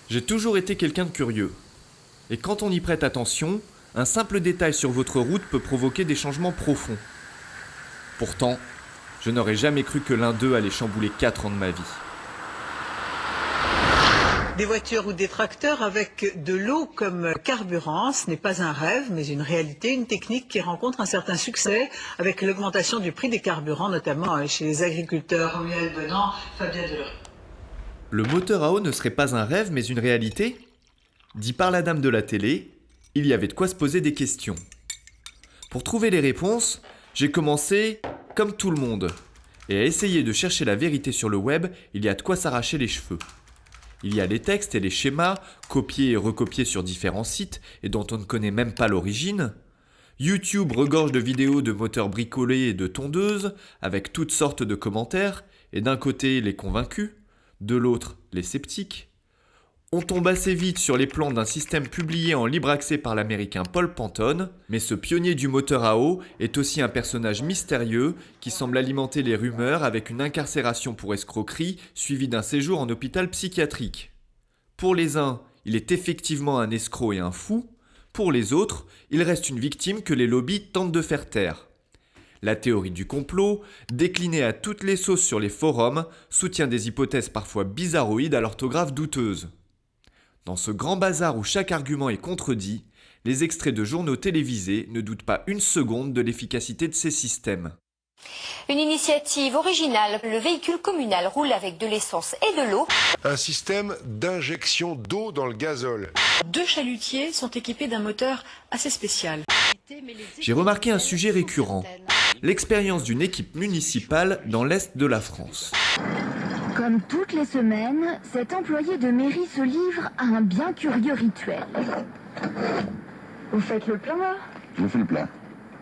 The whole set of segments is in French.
J'ai toujours été quelqu'un de curieux. Et quand on y prête attention, un simple détail sur votre route peut provoquer des changements profonds. Pourtant, je n'aurais jamais cru que l'un d'eux allait chambouler 4 ans de ma vie. Des voitures ou des tracteurs avec de l'eau comme carburant, ce n'est pas un rêve, mais une réalité, une technique qui rencontre un certain succès avec l'augmentation du prix des carburants, notamment chez les agriculteurs. Romuald Benant, Fabien Delorme. Le moteur à eau ne serait pas un rêve, mais une réalité ? Dit par la dame de la télé, il y avait de quoi se poser des questions. Pour trouver les réponses, j'ai commencé, comme tout le monde, et à essayer de chercher la vérité sur le web, il y a de quoi s'arracher les cheveux. Il y a les textes et les schémas, copiés et recopiés sur différents sites et dont on ne connaît même pas l'origine. YouTube regorge de vidéos de moteurs bricolés et de tondeuses, avec toutes sortes de commentaires, et d'un côté les convaincus, de l'autre les sceptiques. On tombe assez vite sur les plans d'un système publié en libre accès par l'américain Paul Pantone, mais ce pionnier du moteur à eau est aussi un personnage mystérieux qui semble alimenter les rumeurs avec une incarcération pour escroquerie suivie d'un séjour en hôpital psychiatrique. Pour les uns, il est effectivement un escroc et un fou, pour les autres, il reste une victime que les lobbies tentent de faire taire. La théorie du complot, déclinée à toutes les sauces sur les forums, soutient des hypothèses parfois bizarroïdes à l'orthographe douteuse. Dans ce grand bazar où chaque argument est contredit, les extraits de journaux télévisés ne doutent pas une seconde de l'efficacité de ces systèmes. Une initiative originale, le véhicule communal roule avec de l'essence et de l'eau. Un système d'injection d'eau dans le gazole. 2 chalutiers sont équipés d'un moteur assez spécial. J'ai remarqué un sujet récurrent, l'expérience d'une équipe municipale dans l'Est de la France. Comme toutes les semaines, cet employé de mairie se livre à un bien curieux rituel. Vous faites le plein, là ? Je fais le plein.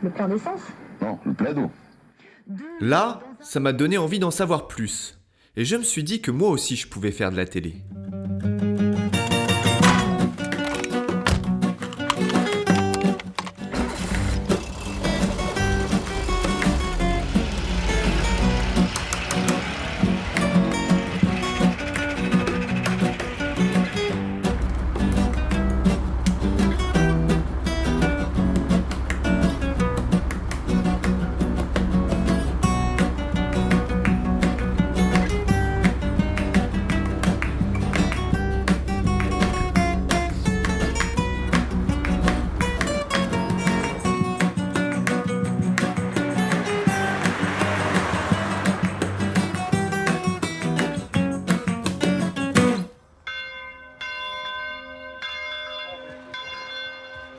Le plein d'essence ? Non, le plein d'eau. Là, ça m'a donné envie d'en savoir plus. Et je me suis dit que moi aussi je pouvais faire de la télé.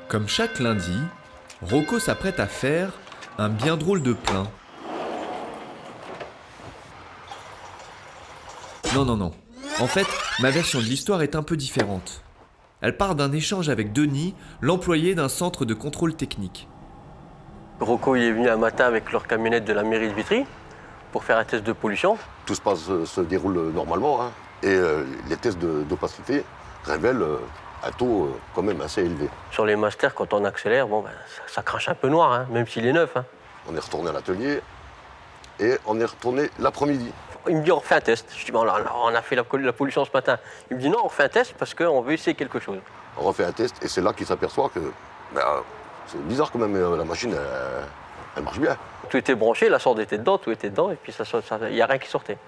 Comme chaque lundi, Rocco s'apprête à faire un bien drôle de plein. Non. En fait, ma version de l'histoire est un peu différente. Elle part d'un échange avec Denis, l'employé d'un centre de contrôle technique. Rocco il est venu un matin avec leur camionnette de la mairie de Vitry pour faire un test de pollution. Tout se déroule normalement, hein, et les tests d'opacité révèlent un taux quand même assez élevé. Sur les masters, quand on accélère, ça crache un peu noir, hein, même s'il est neuf. Hein. On est retourné à l'atelier et on est retourné l'après-midi. Il me dit on refait un test. Je dis on a fait la pollution ce matin. Il me dit non, on refait un test parce qu'on veut essayer quelque chose. On refait un test et c'est là qu'il s'aperçoit que c'est bizarre quand même, la machine elle marche bien. Tout était branché, la sonde était dedans, tout était dedans et puis il n'y a rien qui sortait.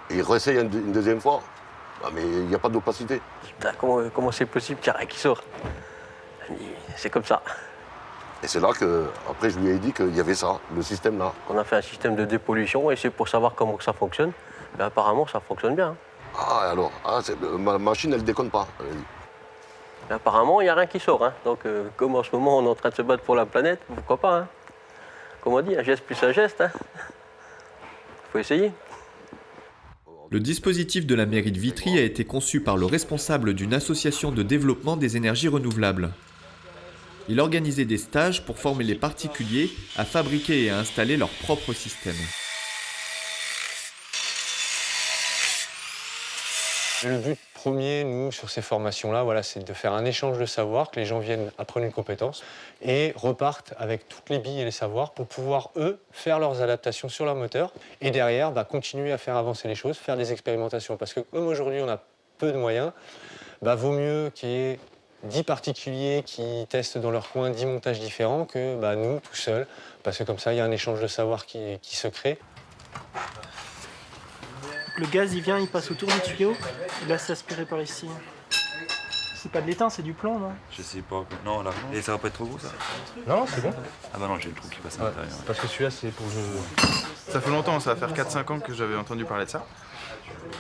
Et il réessaye une deuxième fois. Ah, mais il n'y a pas d'opacité. Comment c'est possible qu'il n'y a rien qui sort? C'est comme ça. Et c'est là que, après, je lui ai dit qu'il y avait ça, le système là. On a fait un système de dépollution et c'est pour savoir comment ça fonctionne. Mais apparemment, ça fonctionne bien. Ah, alors, ma machine, elle déconne pas. Mais apparemment, il n'y a rien qui sort. Hein. Donc, comme en ce moment, on est en train de se battre pour la planète, pourquoi pas, hein. Comme on dit, un geste plus un geste. Hein. Faut essayer. Le dispositif de la mairie de Vitry a été conçu par le responsable d'une association de développement des énergies renouvelables. Il organisait des stages pour former les particuliers à fabriquer et à installer leur propre système. Le but premier, nous, sur ces formations-là, c'est de faire un échange de savoir, que les gens viennent apprendre une compétence et repartent avec toutes les billes et les savoirs pour pouvoir, eux, faire leurs adaptations sur leur moteur et derrière, continuer à faire avancer les choses, faire des expérimentations. Parce que comme aujourd'hui, on a peu de moyens, vaut mieux qu'il y ait 10 particuliers qui testent dans leur coin 10 montages différents que nous, tout seuls, parce que comme ça, il y a un échange de savoir qui se crée. Le gaz, il vient, il passe autour du tuyau, il laisse s'aspirer par ici. C'est pas de l'étain, c'est du plomb, non? Je sais pas. Non, là. Et ça va pas être trop gros, ça? Non, c'est bon. Ah bah non, j'ai le trou qui passe à l'intérieur. Parce que celui-là, c'est pour le... Ça fait longtemps, ça va faire 4-5 ans que j'avais entendu parler de ça.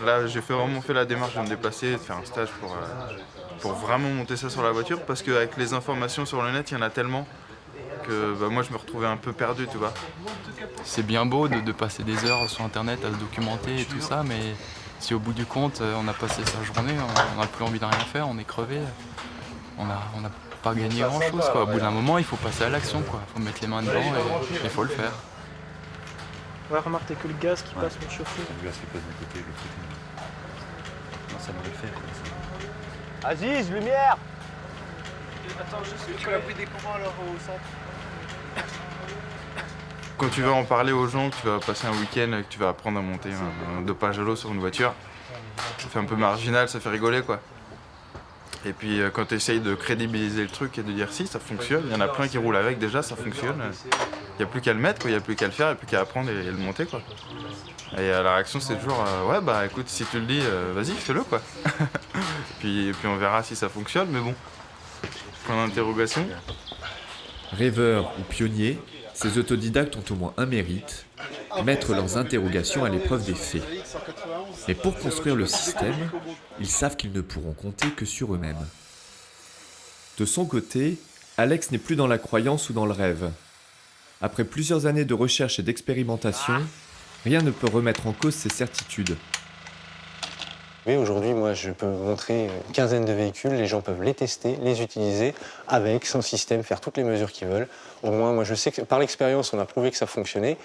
Là, j'ai vraiment fait la démarche de me déplacer, de faire un stage pour vraiment monter ça sur la voiture, parce qu'avec les informations sur le net, il y en a tellement que moi, je me retrouvais un peu perdu, tu vois. C'est bien beau de passer des heures sur Internet à se documenter et tout ça, mais si au bout du compte, on a passé sa journée, on n'a plus envie de rien faire, on est crevé, on n'a pas gagné grand-chose, quoi. Au bout d'un moment, il faut passer à l'action, quoi. Il faut mettre les mains dedans et il faut le faire. Ouais, remarque, t'as que le gaz qui passe pour te chauffer. Le gaz qui passe d'un côté, le truc. Non, ça va le faire, quoi. Aziz, lumière! Attends, tu as pris des comment alors au centre? Quand tu vas en parler aux gens, que tu vas passer un week-end, que tu vas apprendre à monter un dopage à l'eau sur une voiture, ça fait un peu marginal, ça fait rigoler, quoi. Et puis quand tu essayes de crédibiliser le truc et de dire si, ça fonctionne, il y en a plein qui roulent avec déjà, ça fonctionne. Il n'y a plus qu'à le mettre, quoi. Il n'y a plus qu'à le faire, il n'y a plus qu'à apprendre et le monter, quoi. Et la réaction c'est toujours ouais bah écoute, si tu le dis, vas-y fais-le, quoi. puis on verra si ça fonctionne, mais bon, point d'interrogation. Rêveurs ou pionniers, ces autodidactes ont au moins un mérite, mettre leurs interrogations à l'épreuve des faits. Mais pour construire le système, ils savent qu'ils ne pourront compter que sur eux-mêmes. De son côté, Alex n'est plus dans la croyance ou dans le rêve. Après plusieurs années de recherche et d'expérimentation, rien ne peut remettre en cause ses certitudes. Oui, aujourd'hui, moi, je peux vous montrer une quinzaine de véhicules, les gens peuvent les tester, les utiliser, avec, sans système, faire toutes les mesures qu'ils veulent. Au moins, moi, je sais que par l'expérience, on a prouvé que ça fonctionnait.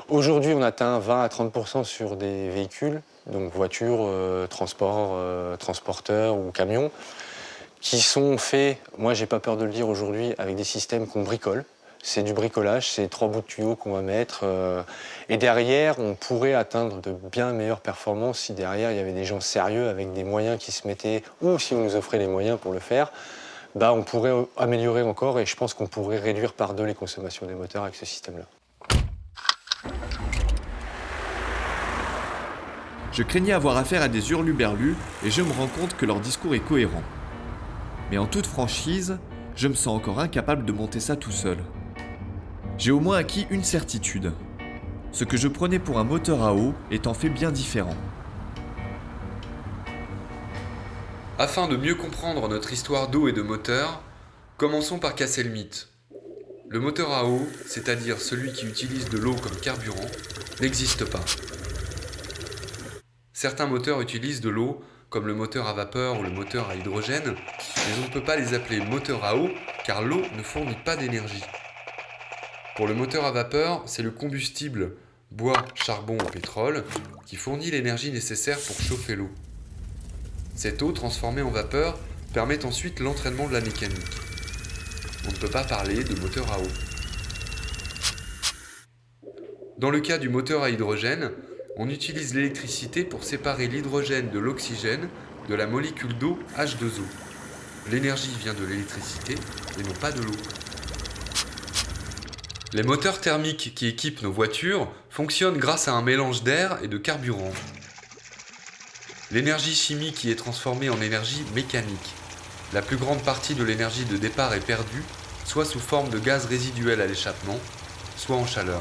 Aujourd'hui, on atteint 20 à 30% sur des véhicules, donc voitures, transporteurs ou camions, qui sont faits, moi, j'ai pas peur de le dire aujourd'hui, avec des systèmes qu'on bricole. C'est du bricolage, c'est 3 bouts de tuyaux qu'on va mettre. Et derrière, on pourrait atteindre de bien meilleures performances si derrière, il y avait des gens sérieux avec des moyens qui se mettaient, ou si on nous offrait les moyens pour le faire, on pourrait améliorer encore et je pense qu'on pourrait réduire par 2 les consommations des moteurs avec ce système-là. Je craignais avoir affaire à des hurluberlus et je me rends compte que leur discours est cohérent. Mais en toute franchise, je me sens encore incapable de monter ça tout seul. J'ai au moins acquis une certitude. Ce que je prenais pour un moteur à eau est en fait bien différent. Afin de mieux comprendre notre histoire d'eau et de moteur, commençons par casser le mythe. Le moteur à eau, c'est-à-dire celui qui utilise de l'eau comme carburant, n'existe pas. Certains moteurs utilisent de l'eau, comme le moteur à vapeur ou le moteur à hydrogène, mais on ne peut pas les appeler moteurs à eau car l'eau ne fournit pas d'énergie. Pour le moteur à vapeur, c'est le combustible, bois, charbon ou pétrole, qui fournit l'énergie nécessaire pour chauffer l'eau. Cette eau transformée en vapeur permet ensuite l'entraînement de la mécanique. On ne peut pas parler de moteur à eau. Dans le cas du moteur à hydrogène, on utilise l'électricité pour séparer l'hydrogène de l'oxygène de la molécule d'eau H2O. L'énergie vient de l'électricité et non pas de l'eau. Les moteurs thermiques qui équipent nos voitures fonctionnent grâce à un mélange d'air et de carburant. L'énergie chimique y est transformée en énergie mécanique. La plus grande partie de l'énergie de départ est perdue, soit sous forme de gaz résiduel à l'échappement, soit en chaleur.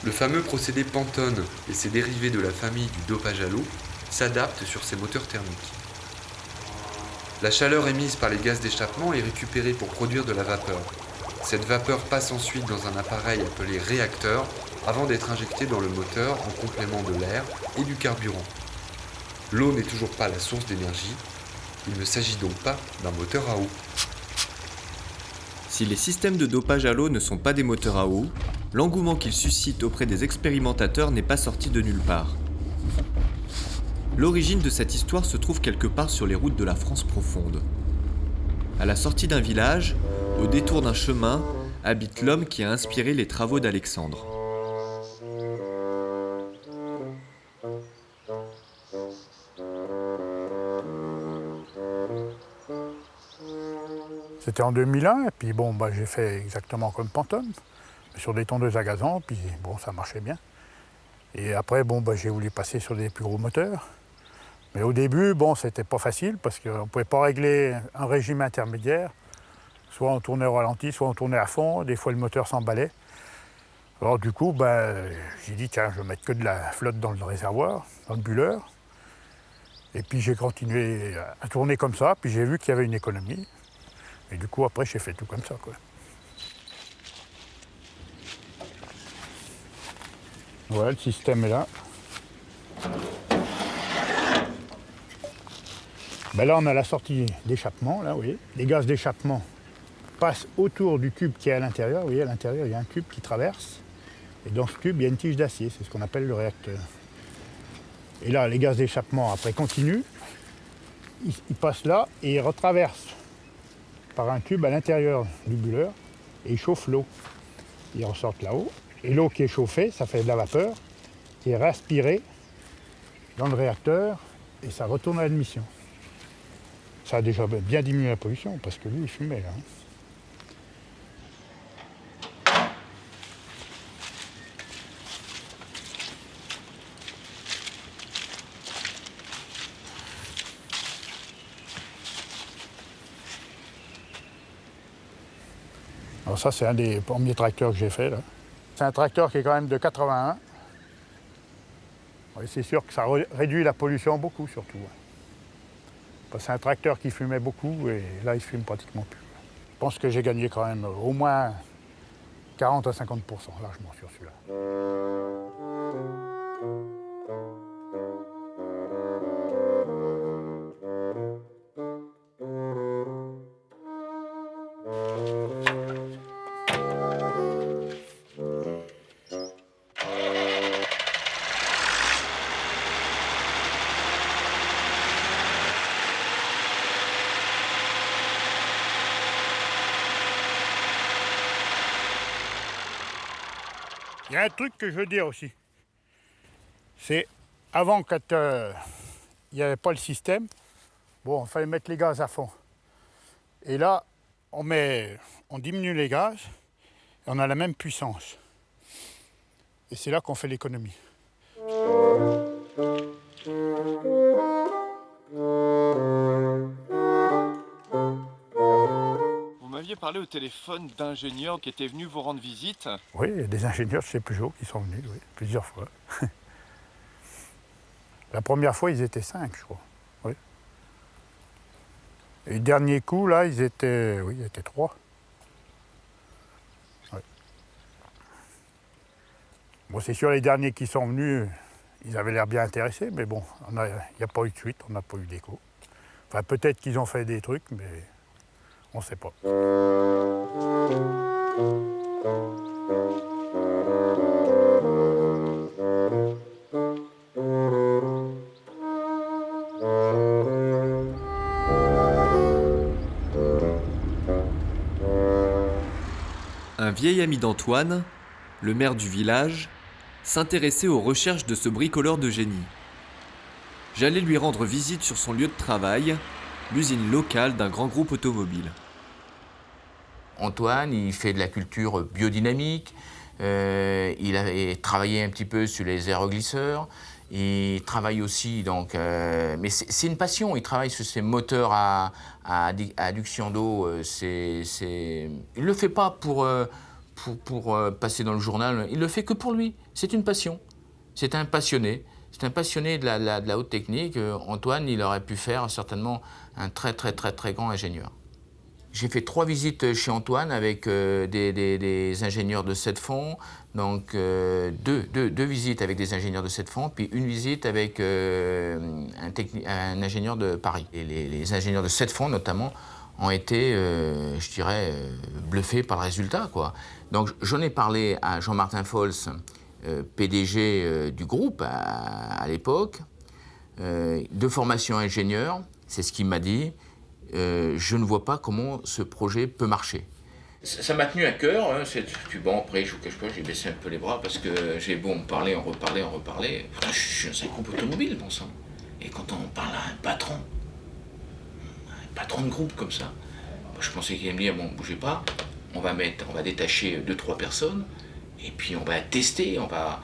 Le fameux procédé Pantone et ses dérivés de la famille du dopage à l'eau s'adaptent sur ces moteurs thermiques. La chaleur émise par les gaz d'échappement est récupérée pour produire de la vapeur. Cette vapeur passe ensuite dans un appareil appelé réacteur avant d'être injectée dans le moteur en complément de l'air et du carburant. L'eau n'est toujours pas la source d'énergie, il ne s'agit donc pas d'un moteur à eau. Si les systèmes de dopage à l'eau ne sont pas des moteurs à eau, l'engouement qu'ils suscitent auprès des expérimentateurs n'est pas sorti de nulle part. L'origine de cette histoire se trouve quelque part sur les routes de la France profonde. À la sortie d'un village, au détour d'un chemin, habite l'homme qui a inspiré les travaux d'Alexandre. C'était en 2001, et puis bon, j'ai fait exactement comme Pantone, sur des tondeuses à gazon, puis bon, ça marchait bien. Et après, j'ai voulu passer sur des plus gros moteurs. Mais au début, c'était pas facile, parce qu'on ne pouvait pas régler un régime intermédiaire. Soit on tournait au ralenti, soit on tournait à fond, des fois le moteur s'emballait. Alors du coup, j'ai dit, tiens, je vais mettre que de la flotte dans le réservoir, dans le bulleur. Et puis j'ai continué à tourner comme ça, puis j'ai vu qu'il y avait une économie. Et du coup, après, j'ai fait tout comme ça, quoi. Voilà, le système est là. Là, on a la sortie d'échappement, là, vous voyez. Les gaz d'échappement passent autour du tube qui est à l'intérieur. Vous voyez, à l'intérieur, il y a un tube qui traverse. Et dans ce tube, il y a une tige d'acier, c'est ce qu'on appelle le réacteur. Et là, les gaz d'échappement, après, continuent. Ils passent là et ils retraversent par un tube à l'intérieur du bulleur et ils chauffent l'eau. Ils ressortent là-haut. Et l'eau qui est chauffée, ça fait de la vapeur qui est réaspirée dans le réacteur et ça retourne à l'admission. Ça a déjà bien diminué la pollution parce que lui, il fumait là. Alors ça, c'est un des premiers tracteurs que j'ai fait là. C'est un tracteur qui est quand même de 81. Oui, c'est sûr que ça réduit la pollution beaucoup surtout. Parce que c'est un tracteur qui fumait beaucoup et là, il ne fume pratiquement plus. Je pense que j'ai gagné quand même au moins 40 à 50% largement sur celui-là. Il y a un truc que je veux dire aussi. C'est avant, quand il n'y avait pas le système, il fallait mettre les gaz à fond. Et là, on diminue les gaz et on a la même puissance. Et c'est là qu'on fait l'économie. Vous m'aviez parlé au téléphone d'ingénieurs qui étaient venus vous rendre visite. Oui, il y a des ingénieurs de chez Peugeot qui sont venus, oui, plusieurs fois. La première fois, ils étaient 5, je crois. Oui. Et le dernier coup, là, ils étaient 3. Oui. Bon, c'est sûr, les derniers qui sont venus, ils avaient l'air bien intéressés, mais bon, il n'y a pas eu de suite, on n'a pas eu d'écho. Enfin, peut-être qu'ils ont fait des trucs, mais on ne sait pas. Un vieil ami d'Antoine, le maire du village, s'intéressait aux recherches de ce bricoleur de génie. J'allais lui rendre visite sur son lieu de travail, l'usine locale d'un grand groupe automobile. Antoine, il fait de la culture biodynamique, il a travaillé un petit peu sur les aéroglisseurs, il travaille aussi, mais c'est une passion, il travaille sur ces moteurs à adduction d'eau, il ne le fait pas pour passer dans le journal, il le fait que pour lui, c'est une passion, c'est un passionné. C'est un passionné de la haute technique. Antoine, il aurait pu faire certainement un très grand ingénieur. J'ai fait 3 visites chez Antoine avec des ingénieurs de 7 fonds, donc deux visites avec des ingénieurs de 7 fonds, puis une visite avec un ingénieur de Paris. Et les ingénieurs de 7 fonds, notamment, ont été, je dirais, bluffés par le résultat, quoi. Donc j'en ai parlé à Jean-Martin Fols, PDG du groupe à l'époque, de formation ingénieur, c'est ce qu'il m'a dit. Je ne vois pas comment ce projet peut marcher. Ça m'a tenu à cœur, hein, après je vous cache pas, j'ai baissé un peu les bras parce que j'ai beau me parler, en reparler. Pourtant, je suis dans un groupe automobile, bon sang. Et quand on parle à un patron de groupe comme ça, Je pensais qu'il allait me dire, bon, bougez pas, on va détacher 2-3 personnes, et puis on va tester, on va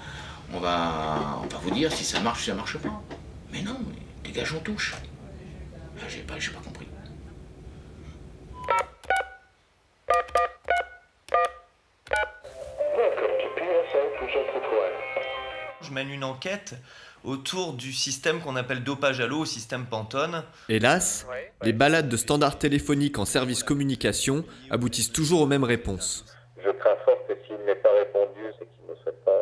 vous dire si ça marche ou si ça marche pas. Mais non, dégage, on touche. J'ai pas compris. Je mène une enquête autour du système qu'on appelle dopage à l'eau, au système Pantone. Hélas, les balades de standards téléphoniques en service communication aboutissent toujours aux mêmes réponses. Je crains fort que s'il n'est pas répondu, c'est qu'il ne souhaite pas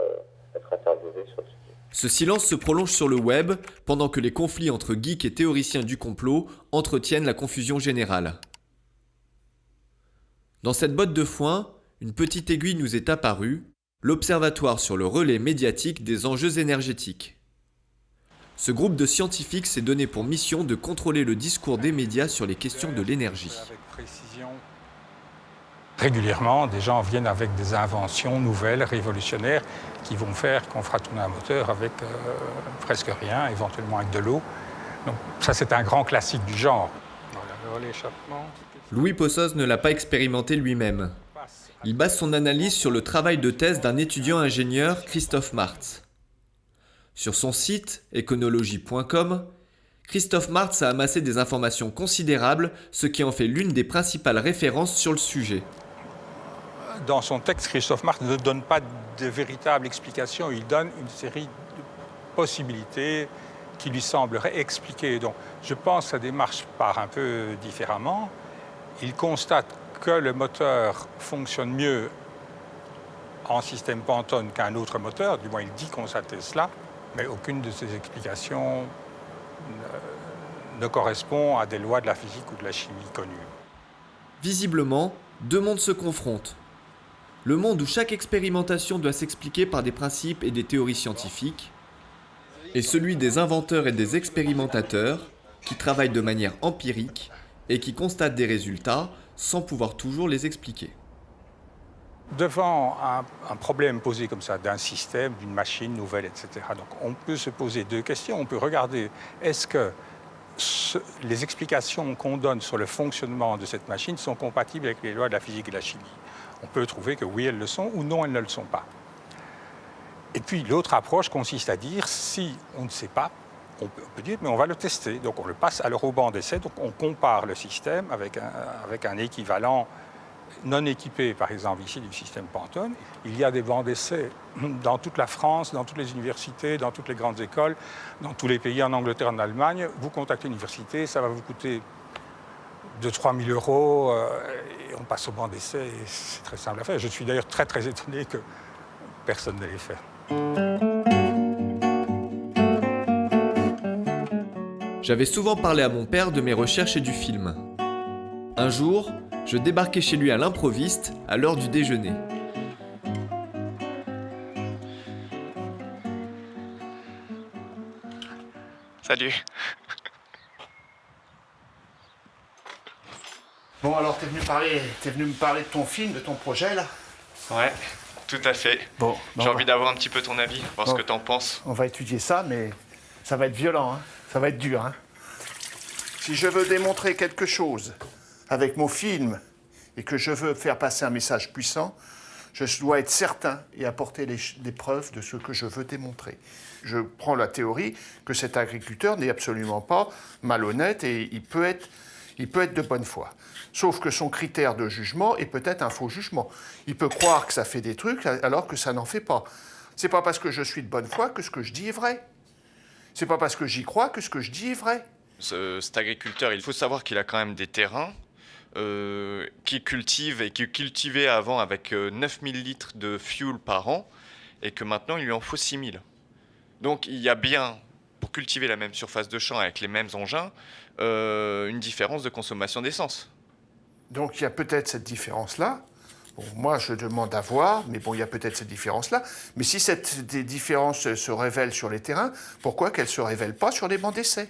être interviewé sur le sujet. Ce silence se prolonge sur le web pendant que les conflits entre geeks et théoriciens du complot entretiennent la confusion générale. Dans cette botte de foin, une petite aiguille nous est apparue, l'Observatoire sur le relais médiatique des enjeux énergétiques. Ce groupe de scientifiques s'est donné pour mission de contrôler le discours des médias sur les questions de l'énergie. Avec précision. Régulièrement, des gens viennent avec des inventions nouvelles, révolutionnaires, qui vont faire qu'on fera tourner un moteur avec presque rien, éventuellement avec de l'eau. Donc ça, c'est un grand classique du genre. Voilà, l'échappement. Louis Possos ne l'a pas expérimenté lui-même. Il base son analyse sur le travail de thèse d'un étudiant ingénieur, Christophe Martz. Sur son site, econologie.com, Christophe Martz a amassé des informations considérables, ce qui en fait l'une des principales références sur le sujet. Dans son texte, Christophe Martz ne donne pas de véritable explication, il donne une série de possibilités qui lui sembleraient expliquer. Donc, je pense que sa démarche part un peu différemment. Il constate que le moteur fonctionne mieux en système Pantone qu'un autre moteur, du moins il dit constater cela, mais aucune de ces explications ne correspond à des lois de la physique ou de la chimie connues. Visiblement, deux mondes se confrontent. Le monde où chaque expérimentation doit s'expliquer par des principes et des théories scientifiques, et celui des inventeurs et des expérimentateurs qui travaillent de manière empirique et qui constatent des résultats sans pouvoir toujours les expliquer. Devant un problème posé comme ça, d'un système, d'une machine nouvelle, etc., donc on peut se poser deux questions. On peut regarder, est-ce que les explications qu'on donne sur le fonctionnement de cette machine sont compatibles avec les lois de la physique et de la chimie? On peut trouver que oui, elles le sont, ou non, elles ne le sont pas. Et puis l'autre approche consiste à dire, si on ne sait pas, on peut dire, mais on va le tester. Donc on le passe à au banc d'essai, donc on compare le système avec un équivalent non équipé, par exemple ici, du système Pantone. Il y a des bancs d'essai dans toute la France, dans toutes les universités, dans toutes les grandes écoles, dans tous les pays, en Angleterre, en Allemagne. Vous contactez l'université, ça va vous coûter 2-3 000 euros, et on passe au banc d'essai, et c'est très simple à faire. Je suis d'ailleurs très très étonné que personne ne l'ait fait. J'avais souvent parlé à mon père de mes recherches et du film. Un jour, je débarquais chez lui à l'improviste à l'heure du déjeuner. Salut. Bon, alors t'es venu me parler de ton film, de ton projet là? Ouais, tout à fait. Bon, j'ai envie d'avoir un petit peu ton avis, voir ce que t'en penses. On va étudier ça, mais ça va être violent, hein. Ça va être dur. Hein. Si je veux démontrer quelque chose avec mon film et que je veux faire passer un message puissant, je dois être certain et apporter des preuves de ce que je veux démontrer. Je prends la théorie que cet agriculteur n'est absolument pas malhonnête et il peut être de bonne foi. Sauf que son critère de jugement est peut-être un faux jugement. Il peut croire que ça fait des trucs alors que ça n'en fait pas. C'est pas parce que je suis de bonne foi que ce que je dis est vrai. C'est pas parce que j'y crois que ce que je dis est vrai. Cet agriculteur, il faut savoir qu'il a quand même des terrains qu'il cultive et qu'il cultivait avant avec 9000 litres de fuel par an et que maintenant il lui en faut 6000. Donc il y a bien, pour cultiver la même surface de champ avec les mêmes engins, une différence de consommation d'essence. Donc il y a peut-être cette différence-là. Bon, moi, je demande à voir, mais bon, il y a peut-être cette différence-là. Mais si cette différence se révèle sur les terrains, pourquoi qu'elle ne se révèle pas sur les bancs d'essai?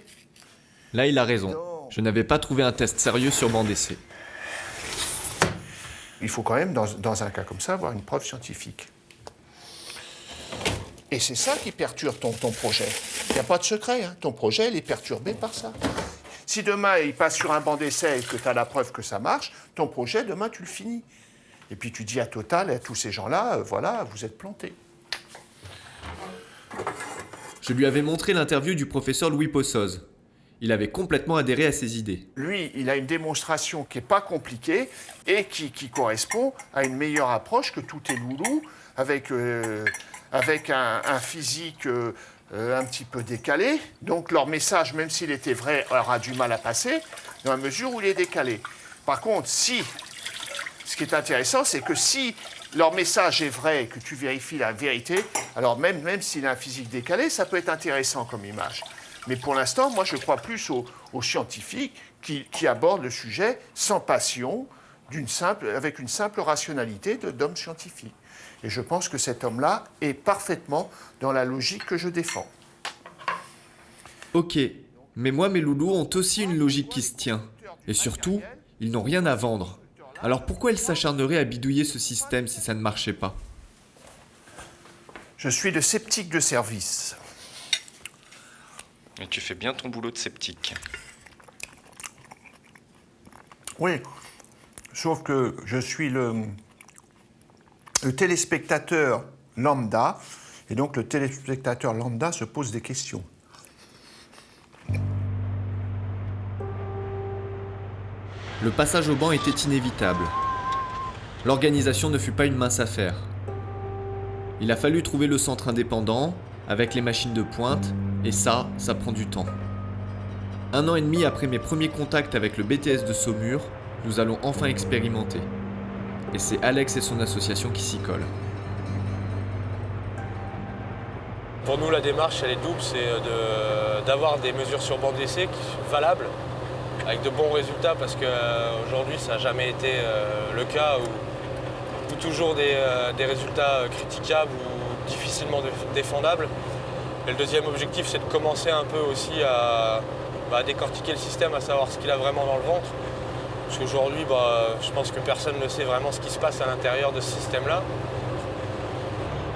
Là, il a raison. Je n'avais pas trouvé un test sérieux sur banc d'essai. Il faut quand même, dans un cas comme ça, avoir une preuve scientifique. Et c'est ça qui perturbe ton projet. Il n'y a pas de secret, hein. Ton projet, il est perturbé par ça. Si demain, il passe sur un banc d'essai et que tu as la preuve que ça marche, ton projet, demain, tu le finis. Et puis tu dis à Total et à tous ces gens-là, voilà, vous êtes plantés. Je lui avais montré l'interview du professeur Louis Possoz. Il avait complètement adhéré à ses idées. Lui, il a une démonstration qui n'est pas compliquée et qui correspond à une meilleure approche que tous tes loulous, avec un physique un petit peu décalé. Donc leur message, même s'il était vrai, aura du mal à passer, dans la mesure où il est décalé. Par contre, ce qui est intéressant, c'est que si leur message est vrai et que tu vérifies la vérité, alors même s'il a un physique décalé, ça peut être intéressant comme image. Mais pour l'instant, moi, je crois plus aux scientifiques qui abordent le sujet sans passion, avec une simple rationalité d'homme scientifique. Et je pense que cet homme-là est parfaitement dans la logique que je défends. Ok, mais moi, mes loulous ont aussi une logique qui se tient. Et surtout, ils n'ont rien à vendre. Alors pourquoi ils s'acharneraient à bidouiller ce système si ça ne marchait pas? Je suis le sceptique de service. Et tu fais bien ton boulot de sceptique. Oui, sauf que je suis le téléspectateur lambda, et donc le téléspectateur lambda se pose des questions. Le passage au banc était inévitable. L'organisation ne fut pas une mince affaire. Il a fallu trouver le centre indépendant, avec les machines de pointe, et ça prend du temps. 1 an et demi après mes premiers contacts avec le BTS de Saumur, nous allons enfin expérimenter. Et c'est Alex et son association qui s'y collent. Pour nous, la démarche, elle est double, c'est d'avoir des mesures sur banc d'essai valables, avec de bons résultats, parce qu'aujourd'hui, ça n'a jamais été le cas, ou toujours des résultats critiquables ou difficilement défendables. Et le deuxième objectif, c'est de commencer un peu aussi à décortiquer le système, à savoir ce qu'il a vraiment dans le ventre. Parce qu'aujourd'hui, je pense que personne ne sait vraiment ce qui se passe à l'intérieur de ce système-là.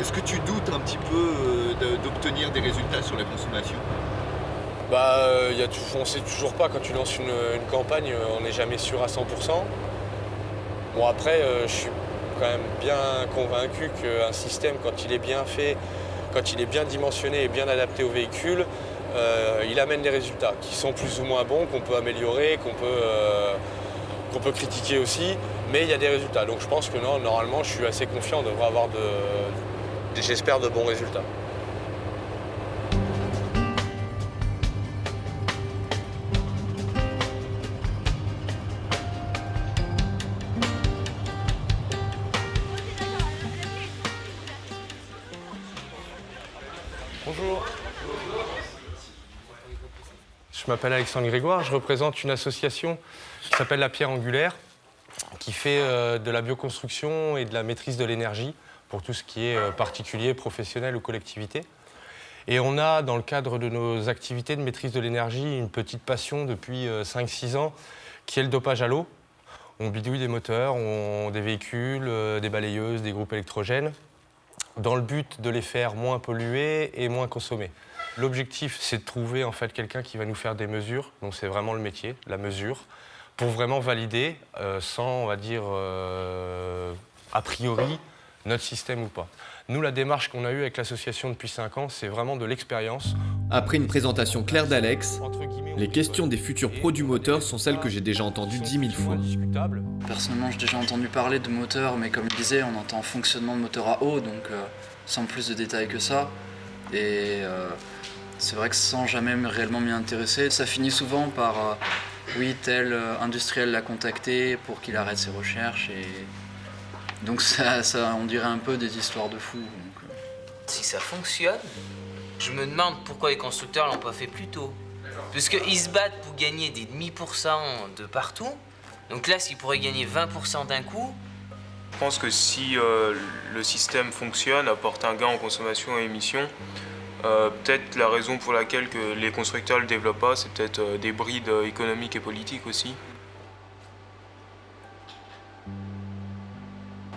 Est-ce que tu doutes un petit peu d'obtenir des résultats sur la consommation? On ne sait toujours pas, quand tu lances une campagne, on n'est jamais sûr à 100%. Bon, après, je suis quand même bien convaincu qu'un système, quand il est bien fait, quand il est bien dimensionné et bien adapté au véhicule, il amène des résultats qui sont plus ou moins bons, qu'on peut améliorer, qu'on peut critiquer aussi, mais il y a des résultats. Donc je pense que non, normalement, je suis assez confiant, on devrait avoir j'espère, de bons résultats. Bonjour. Je m'appelle Alexandre Grégoire, je représente une association qui s'appelle La Pierre Angulaire, qui fait de la bioconstruction et de la maîtrise de l'énergie pour tout ce qui est particulier, professionnel ou collectivité. Et on a, dans le cadre de nos activités de maîtrise de l'énergie, une petite passion depuis 5-6 ans, qui est le dopage à l'eau. On bidouille des moteurs, des véhicules, des balayeuses, des groupes électrogènes, dans le but de les faire moins polluer et moins consommer. L'objectif, c'est de trouver en fait quelqu'un qui va nous faire des mesures, donc c'est vraiment le métier, la mesure, pour vraiment valider, sans, on va dire, a priori, notre système ou pas. Nous, la démarche qu'on a eue avec l'association depuis 5 ans, c'est vraiment de l'expérience. Après une présentation claire d'Alex, les questions des futurs pros du moteur sont celles que j'ai déjà entendues 10 000 fois. Personnellement, j'ai déjà entendu parler de moteur, mais comme il disait, on entend fonctionnement de moteur à eau, donc sans plus de détails que ça. Et c'est vrai que sans jamais réellement m'y intéresser, ça finit souvent par oui, tel industriel l'a contacté pour qu'il arrête ses recherches. Et donc ça, on dirait un peu des histoires de fous. Donc, Si ça fonctionne, je me demande pourquoi les constructeurs l'ont pas fait plus tôt. Parce qu'ils se battent pour gagner des demi% de partout. Donc là, s'ils pourraient gagner 20% d'un coup... Je pense que si le système fonctionne, apporte un gain en consommation et émissions, peut-être la raison pour laquelle que les constructeurs ne le développent pas, c'est peut-être des brides économiques et politiques aussi.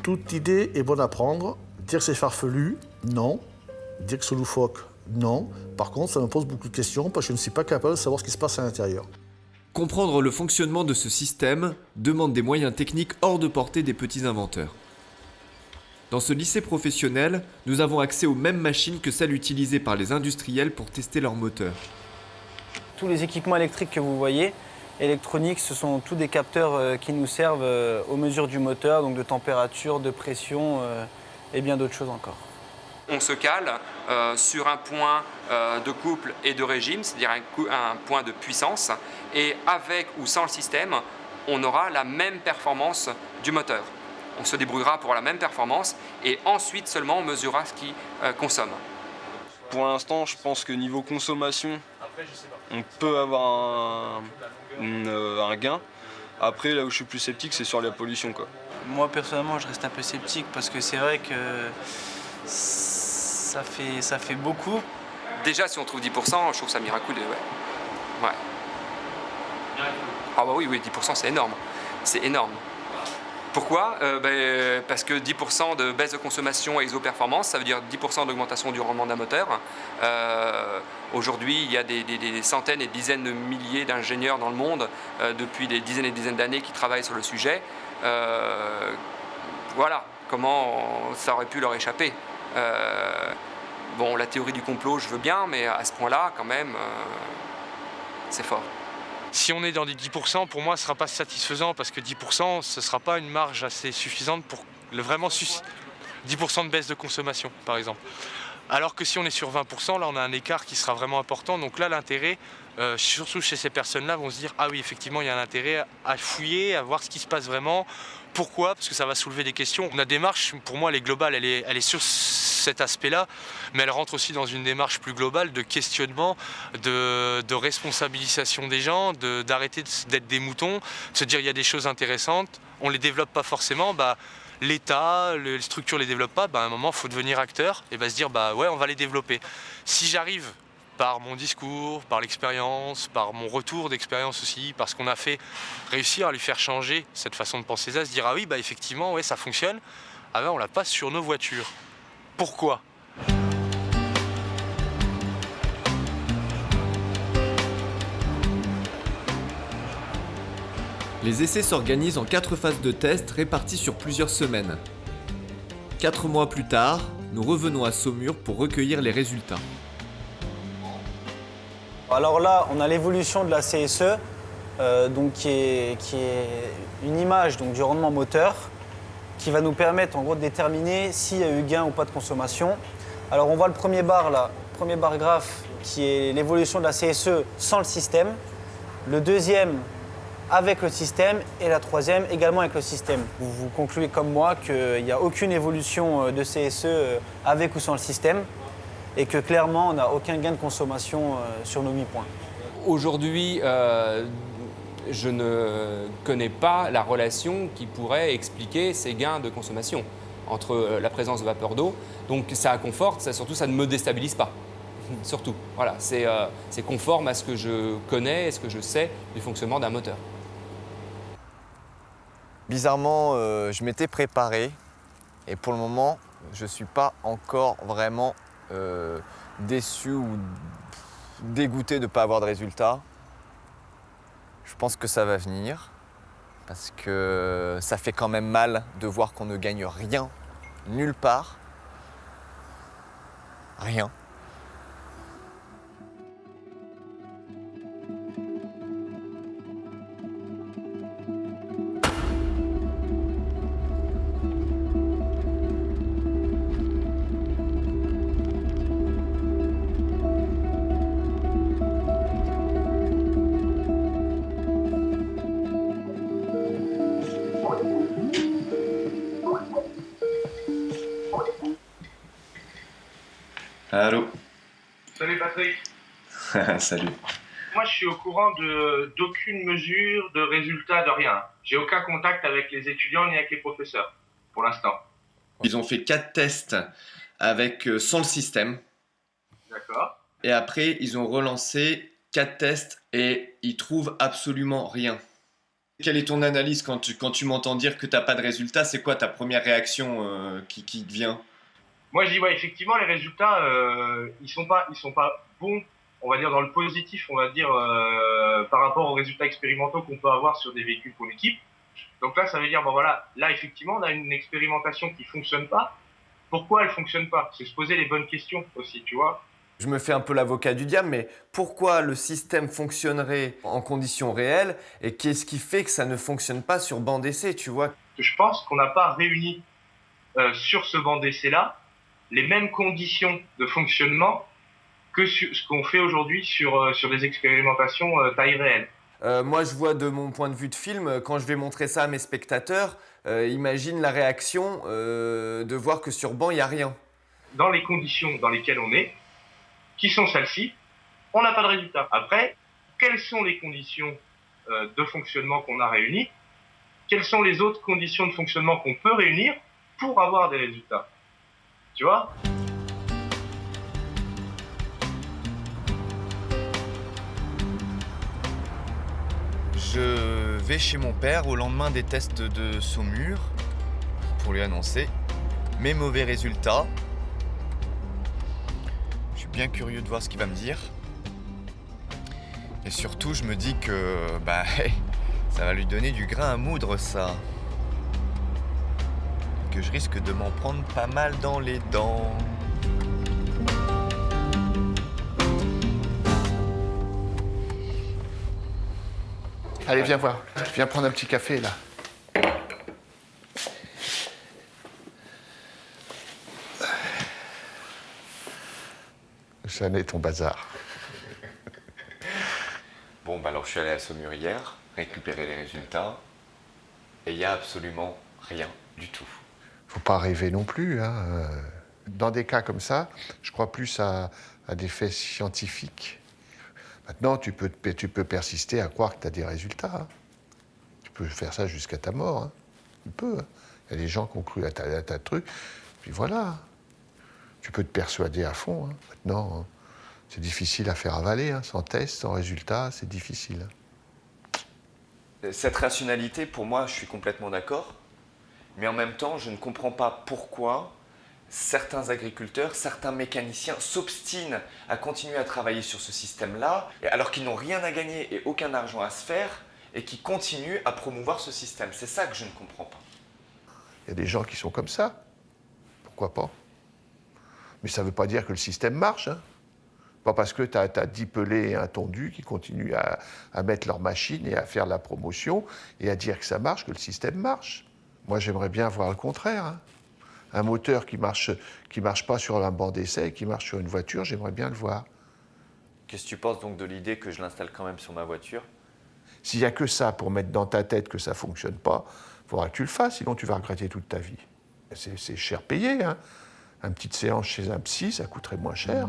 Toute idée est bonne à prendre. Dire que c'est farfelu, non. Dire que c'est loufoque, non. Par contre, ça me pose beaucoup de questions parce que je ne suis pas capable de savoir ce qui se passe à l'intérieur. Comprendre le fonctionnement de ce système demande des moyens techniques hors de portée des petits inventeurs. Dans ce lycée professionnel, nous avons accès aux mêmes machines que celles utilisées par les industriels pour tester leurs moteurs. Tous les équipements électriques que vous voyez, électroniques, ce sont tous des capteurs qui nous servent aux mesures du moteur, donc de température, de pression et bien d'autres choses encore. On se cale sur un point de couple et de régime, c'est-à-dire un point de puissance, et avec ou sans le système, on aura la même performance du moteur. On se débrouillera pour la même performance et ensuite seulement on mesurera ce qu'il consomme. Pour l'instant, je pense que niveau consommation, on peut avoir un gain. Après, là où je suis plus sceptique, c'est sur la pollution, quoi. Moi, personnellement, je reste un peu sceptique parce que c'est vrai que ça fait beaucoup. Déjà, si on trouve 10%, je trouve ça miraculeux, ouais. Ah bah oui, 10%, c'est énorme. C'est énorme. Pourquoi parce que 10% de baisse de consommation et isoperformance, ça veut dire 10% d'augmentation du rendement d'un moteur. Aujourd'hui, il y a des centaines et dizaines de milliers d'ingénieurs dans le monde depuis des dizaines et dizaines d'années qui travaillent sur le sujet. Voilà comment ça aurait pu leur échapper. Bon, la théorie du complot, je veux bien, mais à ce point-là, quand même, c'est fort. Si on est dans des 10%, pour moi, ce ne sera pas satisfaisant parce que 10%, ce ne sera pas une marge assez suffisante pour vraiment 10% de baisse de consommation, par exemple. Alors que si on est sur 20%, là, on a un écart qui sera vraiment important. Donc là, l'intérêt, surtout chez ces personnes-là, vont se dire « Ah oui, effectivement, il y a un intérêt à fouiller, à voir ce qui se passe vraiment. » Pourquoi? Parce que ça va soulever des questions. La démarche, pour moi, elle est globale, elle est sur cet aspect-là, mais elle rentre aussi dans une démarche plus globale de questionnement, de responsabilisation des gens, d'arrêter d'être des moutons, de se dire il y a des choses intéressantes, on ne les développe pas forcément, l'État, les structures ne les développent pas, à un moment, il faut devenir acteur et se dire ouais, on va les développer. Si j'arrive par mon discours, par l'expérience, par mon retour d'expérience aussi, parce qu'on a fait réussir à lui faire changer cette façon de penser ça, se dire ah oui, effectivement, ouais, ça fonctionne, on la passe sur nos voitures. Pourquoi ? Les essais s'organisent en 4 phases de test réparties sur plusieurs semaines. 4 mois plus tard, nous revenons à Saumur pour recueillir les résultats. Alors là, on a l'évolution de la CSE, qui est une image du rendement moteur, qui va nous permettre en gros de déterminer s'il y a eu gain ou pas de consommation. Alors on voit le premier bar là, premier bar graphe qui est l'évolution de la CSE sans le système, le deuxième avec le système et la troisième également avec le système. Vous concluez comme moi qu'il n'y a aucune évolution de CSE avec ou sans le système et que clairement on n'a aucun gain de consommation sur nos 8 points. Aujourd'hui, je ne connais pas la relation qui pourrait expliquer ces gains de consommation entre la présence de vapeur d'eau. Donc ça conforte, surtout ça ne me déstabilise pas. Surtout, voilà, c'est conforme à ce que je connais et ce que je sais du fonctionnement d'un moteur. Bizarrement, je m'étais préparé et pour le moment, je ne suis pas encore vraiment déçu ou dégoûté de ne pas avoir de résultats. Je pense que ça va venir parce que ça fait quand même mal de voir qu'on ne gagne rien, nulle part. Rien. Allô. Salut Patrick. Salut. Moi je suis au courant d'aucune mesure, de résultat, de rien. J'ai aucun contact avec les étudiants ni avec les professeurs, pour l'instant. Ils ont fait 4 tests sans le système. D'accord. Et après, ils ont relancé 4 tests et ils trouvent absolument rien. Quelle est ton analyse quand tu m'entends dire que tu n'as pas de résultat? C'est quoi ta première réaction qui te vient? Moi je dis ouais, effectivement les résultats ils sont pas bons on va dire dans le positif, on va dire par rapport aux résultats expérimentaux qu'on peut avoir sur des véhicules qu'on équipe. Donc là, ça veut dire, bon voilà, là effectivement, on a une expérimentation qui fonctionne pas. Pourquoi elle fonctionne pas? C'est se poser les bonnes questions aussi, tu vois. Je me fais un peu l'avocat du diable, mais pourquoi le système fonctionnerait en conditions réelles et qu'est-ce qui fait que ça ne fonctionne pas sur banc d'essai, tu vois? Je pense qu'on n'a pas réuni sur ce banc d'essai-là les mêmes conditions de fonctionnement que ce qu'on fait aujourd'hui sur des expérimentations taille réelle. Moi, je vois de mon point de vue de film, quand je vais montrer ça à mes spectateurs, imagine la réaction de voir que sur banc, il n'y a rien. Dans les conditions dans lesquelles on est, qui sont celles-ci, on n'a pas de résultat. Après, quelles sont les conditions de fonctionnement qu'on a réunies? Quelles sont les autres conditions de fonctionnement qu'on peut réunir pour avoir des résultats? Tu vois? Je vais chez mon père au lendemain des tests de Saumur pour lui annoncer mes mauvais résultats. Je suis bien curieux de voir ce qu'il va me dire. Et surtout, je me dis que ça va lui donner du grain à moudre, ça. Et que je risque de m'en prendre pas mal dans les dents. Allez, viens voir. Viens prendre un petit café, là. Ça n'est ton bazar. Bon, alors je suis allé à Saumur hier, récupérer les résultats, et il n'y a absolument rien du tout. Faut pas rêver non plus, hein. Dans des cas comme ça, je crois plus à des faits scientifiques. Maintenant, tu peux persister à croire que tu as des résultats. Hein. Tu peux faire ça jusqu'à ta mort. Hein. Tu peux. Hein. Il y a des gens qui ont cru à ta truc. Puis voilà. Tu peux te persuader à fond. Hein. Maintenant, c'est difficile à faire avaler. Hein. Sans test, sans résultat, c'est difficile. Cette rationalité, pour moi, je suis complètement d'accord. Mais en même temps, je ne comprends pas pourquoi certains agriculteurs, certains mécaniciens s'obstinent à continuer à travailler sur ce système-là, alors qu'ils n'ont rien à gagner et aucun argent à se faire, et qui continuent à promouvoir ce système. C'est ça que je ne comprends pas. Il y a des gens qui sont comme ça. Pourquoi pas? Mais ça ne veut pas dire que le système marche. Hein. Pas parce que tu as 10 pelés et un tondu qui continuent à mettre leur machine et à faire la promotion et à dire que ça marche, que le système marche. Moi, j'aimerais bien voir le contraire. Hein. Un moteur qui marche pas sur un banc d'essai, qui marche sur une voiture, j'aimerais bien le voir. Qu'est-ce que tu penses donc de l'idée que je l'installe quand même sur ma voiture? S'il n'y a que ça pour mettre dans ta tête que ça ne fonctionne pas, il faudra que tu le fasses, sinon tu vas regretter toute ta vie. C'est cher payé, hein. Une petite séance chez un psy, ça coûterait moins cher.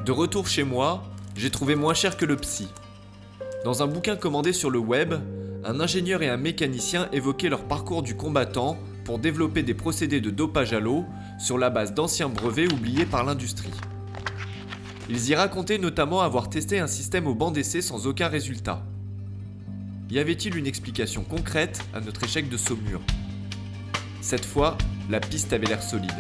De retour chez moi, j'ai trouvé moins cher que le psy. Dans un bouquin commandé sur le web, un ingénieur et un mécanicien évoquaient leur parcours du combattant pour développer des procédés de dopage à l'eau sur la base d'anciens brevets oubliés par l'industrie. Ils y racontaient notamment avoir testé un système au banc d'essai sans aucun résultat. Y avait-il une explication concrète à notre échec de Saumur? Cette fois, la piste avait l'air solide.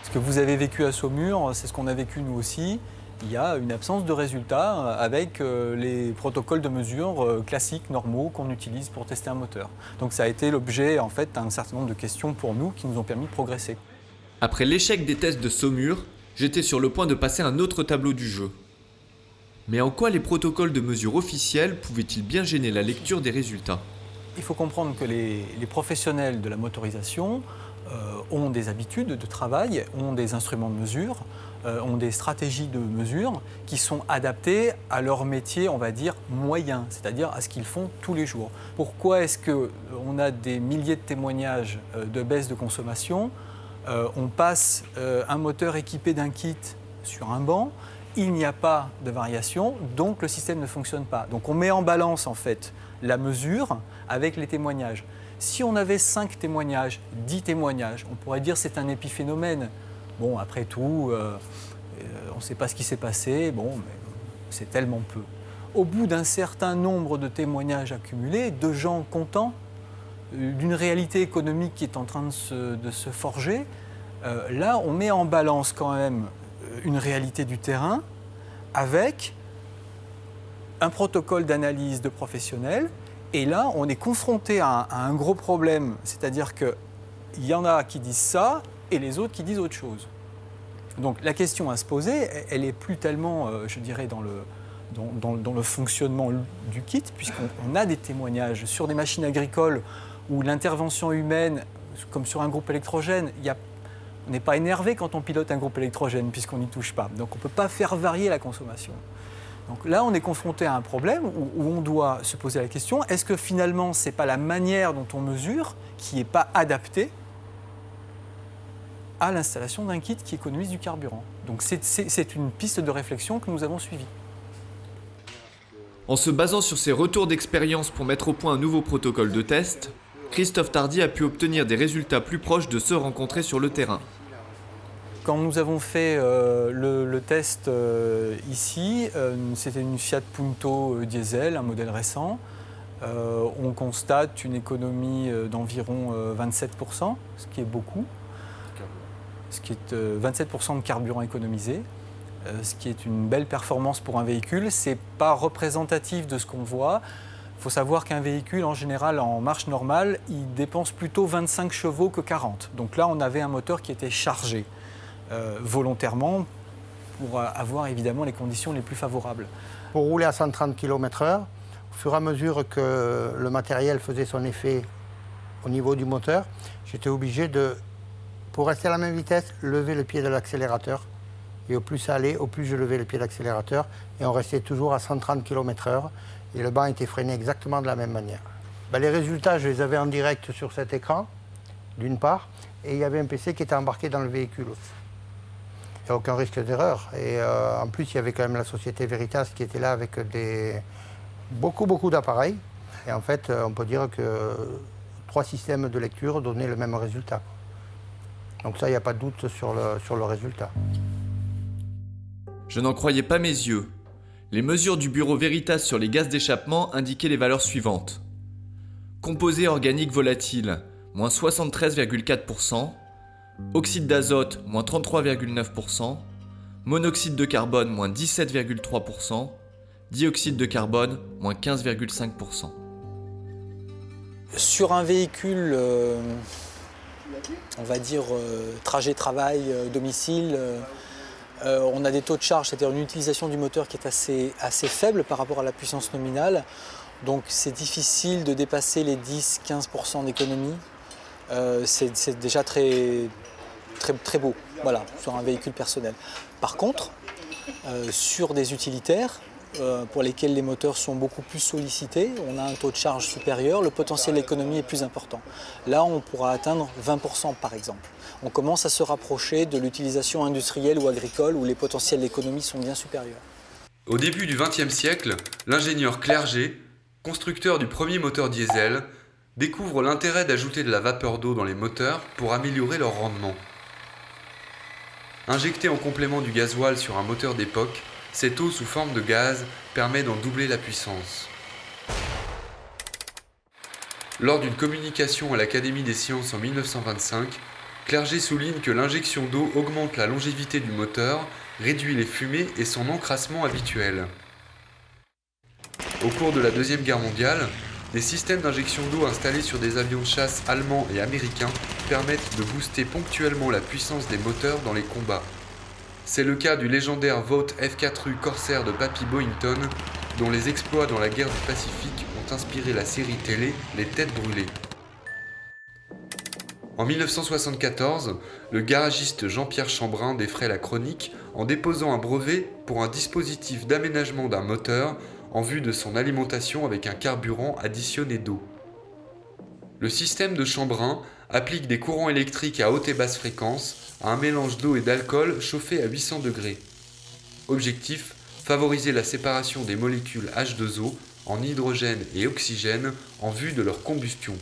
Ce que vous avez vécu à Saumur, c'est ce qu'on a vécu nous aussi. Il y a une absence de résultats avec les protocoles de mesure classiques, normaux, qu'on utilise pour tester un moteur. Donc ça a été l'objet en fait d'un certain nombre de questions pour nous qui nous ont permis de progresser. Après l'échec des tests de Saumur, j'étais sur le point de passer un autre tableau du jeu. Mais en quoi les protocoles de mesure officiels pouvaient-ils bien gêner la lecture des résultats? Il faut comprendre que les professionnels de la motorisation ont des habitudes de travail, ont des instruments de mesure, ont des stratégies de mesure qui sont adaptées à leur métier, on va dire, moyen, c'est-à-dire à ce qu'ils font tous les jours. Pourquoi est-ce qu'on a des milliers de témoignages de baisse de consommation? On passe un moteur équipé d'un kit sur un banc il n'y a pas de variation, donc le système ne fonctionne pas. Donc on met en balance en fait la mesure avec les témoignages. Si on avait 5 témoignages, 10 témoignages, on pourrait dire c'est un épiphénomène. Bon, après tout, on ne sait pas ce qui s'est passé, bon, mais c'est tellement peu. Au bout d'un certain nombre de témoignages accumulés, de gens contents, d'une réalité économique qui est en train de se forger, là, on met en balance quand même une réalité du terrain avec un protocole d'analyse de professionnels. Et là, on est confronté à un gros problème, c'est-à-dire qu'il y en a qui disent ça et les autres qui disent autre chose. Donc la question à se poser, elle n'est plus tellement, je dirais, dans le fonctionnement du kit, puisqu'on a des témoignages sur des machines agricoles où l'intervention humaine, comme sur un groupe électrogène, on n'est pas énervé quand on pilote un groupe électrogène, puisqu'on n'y touche pas. Donc on ne peut pas faire varier la consommation. Donc là, on est confronté à un problème où on doit se poser la question, est-ce que finalement, ce n'est pas la manière dont on mesure qui n'est pas adaptée à l'installation d'un kit qui économise du carburant. Donc c'est une piste de réflexion que nous avons suivie. En se basant sur ses retours d'expérience pour mettre au point un nouveau protocole de test, Christophe Tardy a pu obtenir des résultats plus proches de ceux rencontrés sur le terrain. Quand nous avons fait le test ici, c'était une Fiat Punto diesel, un modèle récent. On constate une économie d'environ 27%, ce qui est beaucoup. Ce qui est 27% de carburant économisé, ce qui est une belle performance pour un véhicule. Ce n'est pas représentatif de ce qu'on voit. Il faut savoir qu'un véhicule, en général, en marche normale, il dépense plutôt 25 chevaux que 40. Donc là, on avait un moteur qui était chargé volontairement pour avoir évidemment les conditions les plus favorables. Pour rouler à 130 km/h, au fur et à mesure que le matériel faisait son effet au niveau du moteur, j'étais obligé de, pour rester à la même vitesse, lever le pied de l'accélérateur. Et au plus ça allait, au plus je levais le pied de l'accélérateur. Et on restait toujours à 130 km/h. Et le banc était freiné exactement de la même manière. Les résultats, je les avais en direct sur cet écran, d'une part. Et il y avait un PC qui était embarqué dans le véhicule aussi. Il n'y a aucun risque d'erreur. Et en plus, il y avait quand même la société Veritas qui était là avec beaucoup d'appareils. Et en fait, on peut dire que 3 systèmes de lecture donnaient le même résultat. Donc ça, il n'y a pas de doute sur le résultat. Je n'en croyais pas mes yeux. Les mesures du bureau Veritas sur les gaz d'échappement indiquaient les valeurs suivantes. Composés organiques volatiles, moins 73,4%. Oxyde d'azote, moins 33,9%. Monoxyde de carbone, moins 17,3%. Dioxyde de carbone, moins 15,5%. Sur un véhicule, on va dire trajet travail, domicile, on a des taux de charge, c'est-à-dire une utilisation du moteur qui est assez faible par rapport à la puissance nominale. Donc c'est difficile de dépasser les 10-15% d'économie. C'est déjà très beau, voilà, sur un véhicule personnel. Par contre, sur des utilitaires, pour lesquels les moteurs sont beaucoup plus sollicités, on a un taux de charge supérieur, le potentiel d'économie est plus important. Là, on pourra atteindre 20% par exemple. On commence à se rapprocher de l'utilisation industrielle ou agricole où les potentiels d'économie sont bien supérieurs. Au début du XXe siècle, l'ingénieur Clerget, constructeur du premier moteur diesel, découvre l'intérêt d'ajouter de la vapeur d'eau dans les moteurs pour améliorer leur rendement. Injecté en complément du gasoil sur un moteur d'époque, cette eau sous forme de gaz permet d'en doubler la puissance. Lors d'une communication à l'Académie des sciences en 1925, Clerget souligne que l'injection d'eau augmente la longévité du moteur, réduit les fumées et son encrassement habituel. Au cours de la Deuxième Guerre mondiale, des systèmes d'injection d'eau installés sur des avions de chasse allemands et américains permettent de booster ponctuellement la puissance des moteurs dans les combats. C'est le cas du légendaire Vought F4U Corsair de Papy Boyington, dont les exploits dans la guerre du Pacifique ont inspiré la série télé Les Têtes Brûlées. En 1974, le garagiste Jean-Pierre Chambrin défraie la chronique en déposant un brevet pour un dispositif d'aménagement d'un moteur en vue de son alimentation avec un carburant additionné d'eau. Le système de Chambrin applique des courants électriques à haute et basse fréquence à un mélange d'eau et d'alcool chauffé à 800 degrés. Objectif, favoriser la séparation des molécules H2O en hydrogène et oxygène en vue de leur combustion.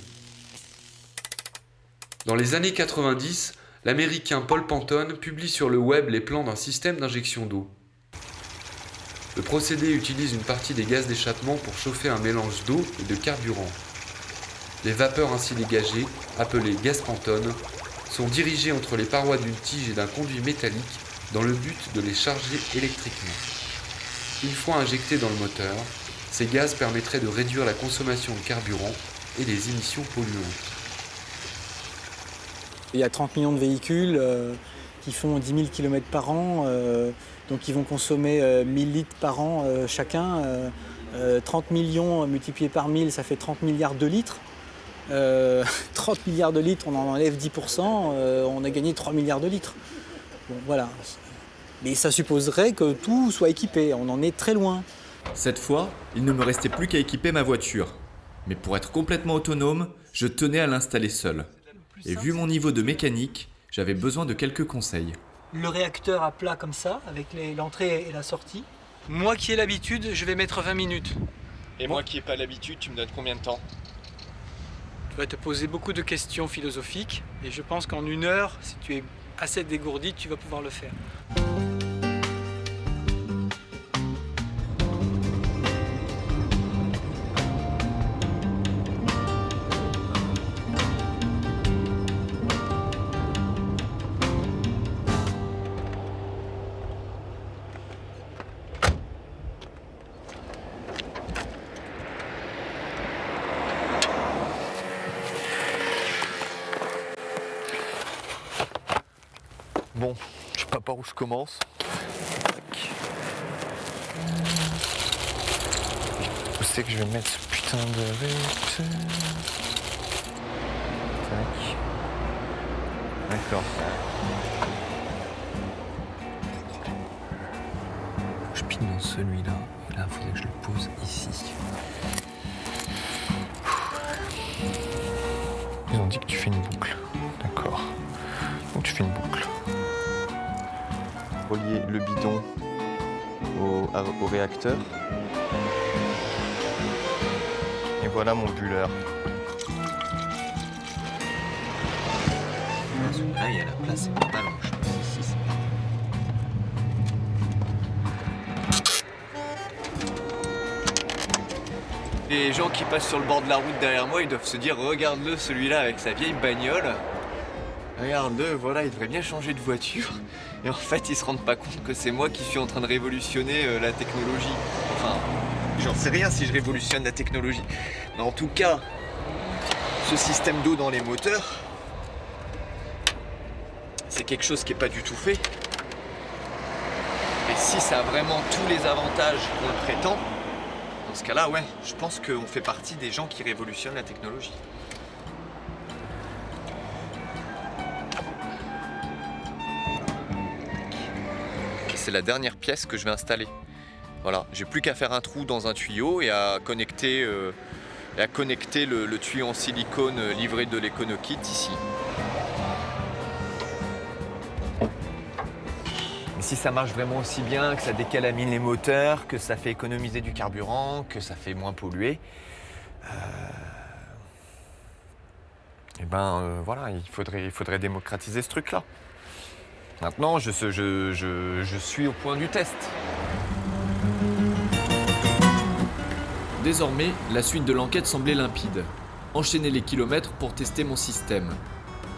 Dans les années 90, l'Américain Paul Pantone publie sur le web les plans d'un système d'injection d'eau. Le procédé utilise une partie des gaz d'échappement pour chauffer un mélange d'eau et de carburant. Les vapeurs ainsi dégagées, appelées gaz Pantone, sont dirigées entre les parois d'une tige et d'un conduit métallique dans le but de les charger électriquement. Une fois injectés dans le moteur, ces gaz permettraient de réduire la consommation de carburant et les émissions polluantes. Il y a 30 millions de véhicules qui font 10 000 km par an, donc ils vont consommer 1000 litres par an chacun. 30 millions multipliés par 1000, ça fait 30 milliards de litres. 30 milliards de litres, on en enlève 10%, on a gagné 3 milliards de litres. Bon, voilà. Mais ça supposerait que tout soit équipé, on en est très loin. Cette fois, il ne me restait plus qu'à équiper ma voiture. Mais pour être complètement autonome, je tenais à l'installer seul. Et vu mon niveau de mécanique, j'avais besoin de quelques conseils. Le réacteur à plat comme ça, avec l'entrée et la sortie. Moi qui ai l'habitude, je vais mettre 20 minutes. Et moi qui n'ai pas l'habitude, tu me donnes combien de temps? Tu vas te poser beaucoup de questions philosophiques et je pense qu'en 1 heure, si tu es assez dégourdi, tu vas pouvoir le faire. Bon, je sais pas par où je commence. Où c'est que je vais mettre ce putain de réacteur? Tac. D'accord. Je pile dans celui-là, et là il faudrait que je le pose ici. Ils ont dit que tu fais une boucle. D'accord. Donc tu fais une boucle. Relier le bidon au réacteur. Et voilà mon bulleur. Là, il y a la place, c'est pas long, je pense, ici. Les gens qui passent sur le bord de la route derrière moi, ils doivent se dire, regarde-le, celui-là avec sa vieille bagnole. Regarde-le, voilà, il devrait bien changer de voiture. Et en fait, ils se rendent pas compte que c'est moi qui suis en train de révolutionner la technologie. Enfin, j'en sais rien si je révolutionne la technologie. Mais en tout cas, ce système d'eau dans les moteurs, c'est quelque chose qui n'est pas du tout fait. Et si ça a vraiment tous les avantages qu'on le prétend, dans ce cas-là, ouais, je pense qu'on fait partie des gens qui révolutionnent la technologie. C'est la dernière pièce que je vais installer. Voilà, j'ai plus qu'à faire un trou dans un tuyau et à connecter, le tuyau en silicone livré de l'EconoKit ici. Mais si ça marche vraiment aussi bien, que ça décalamine les moteurs, que ça fait économiser du carburant, que ça fait moins polluer, et ben voilà, il faudrait démocratiser ce truc-là. Maintenant, je suis au point du test. Désormais, la suite de l'enquête semblait limpide. Enchaîner les kilomètres pour tester mon système.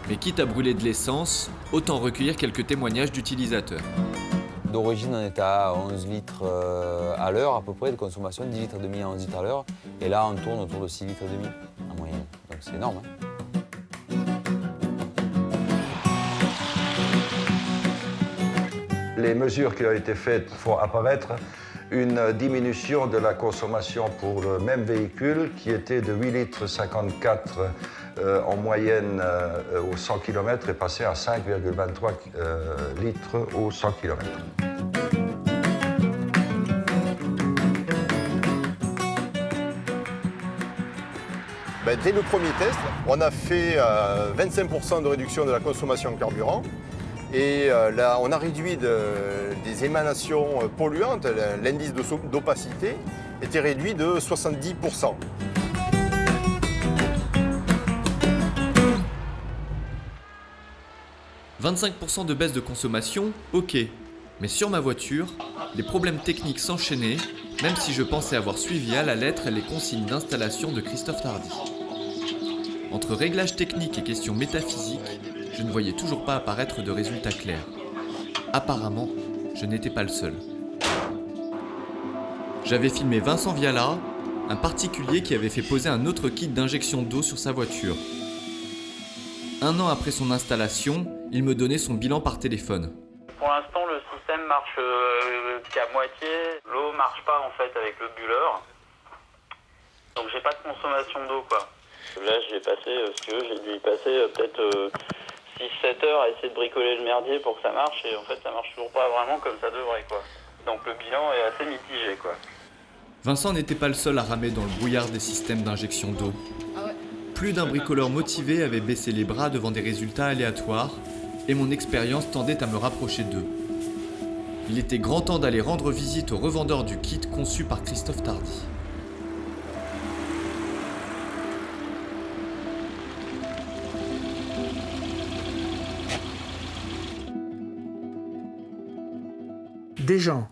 Mais quitte à brûler de l'essence, autant recueillir quelques témoignages d'utilisateurs. D'origine, on était à 11 litres à l'heure à peu près de consommation, 10 litres et demi à 11 litres à l'heure. Et là, on tourne autour de 6 litres et demi en moyenne. Donc c'est énorme. Hein. Les mesures qui ont été faites font apparaître une diminution de la consommation pour le même véhicule qui était de 8,54 litres en moyenne au 100 km et passé à 5,23 litres au 100 km. Dès le premier test, on a fait 25% de réduction de la consommation de carburant Et là, on a réduit des émanations polluantes. L'indice d'opacité était réduit de 70%. « 25% de baisse de consommation, ok. Mais sur ma voiture, les problèmes techniques s'enchaînaient, même si je pensais avoir suivi à la lettre les consignes d'installation de Christophe Tardy. Entre réglages techniques et questions métaphysiques, je ne voyais toujours pas apparaître de résultats clairs. Apparemment, je n'étais pas le seul. J'avais filmé Vincent Viala, un particulier qui avait fait poser un autre kit d'injection d'eau sur sa voiture. 1 an après son installation, il me donnait son bilan par téléphone. Pour l'instant, le système marche qu'à moitié. L'eau marche pas en fait avec le bulleur. Donc j'ai pas de consommation d'eau quoi. Là j'ai passé, si tu veux, j'ai dû y passer peut-être 6-7 heures à essayer de bricoler le merdier pour que ça marche et en fait ça marche toujours pas vraiment comme ça devrait quoi. Donc le bilan est assez mitigé quoi. Vincent n'était pas le seul à ramer dans le brouillard des systèmes d'injection d'eau. Plus d'un bricoleur motivé avait baissé les bras devant des résultats aléatoires et mon expérience tendait à me rapprocher d'eux. Il était grand temps d'aller rendre visite au revendeur du kit conçu par Christophe Tardy. Des gens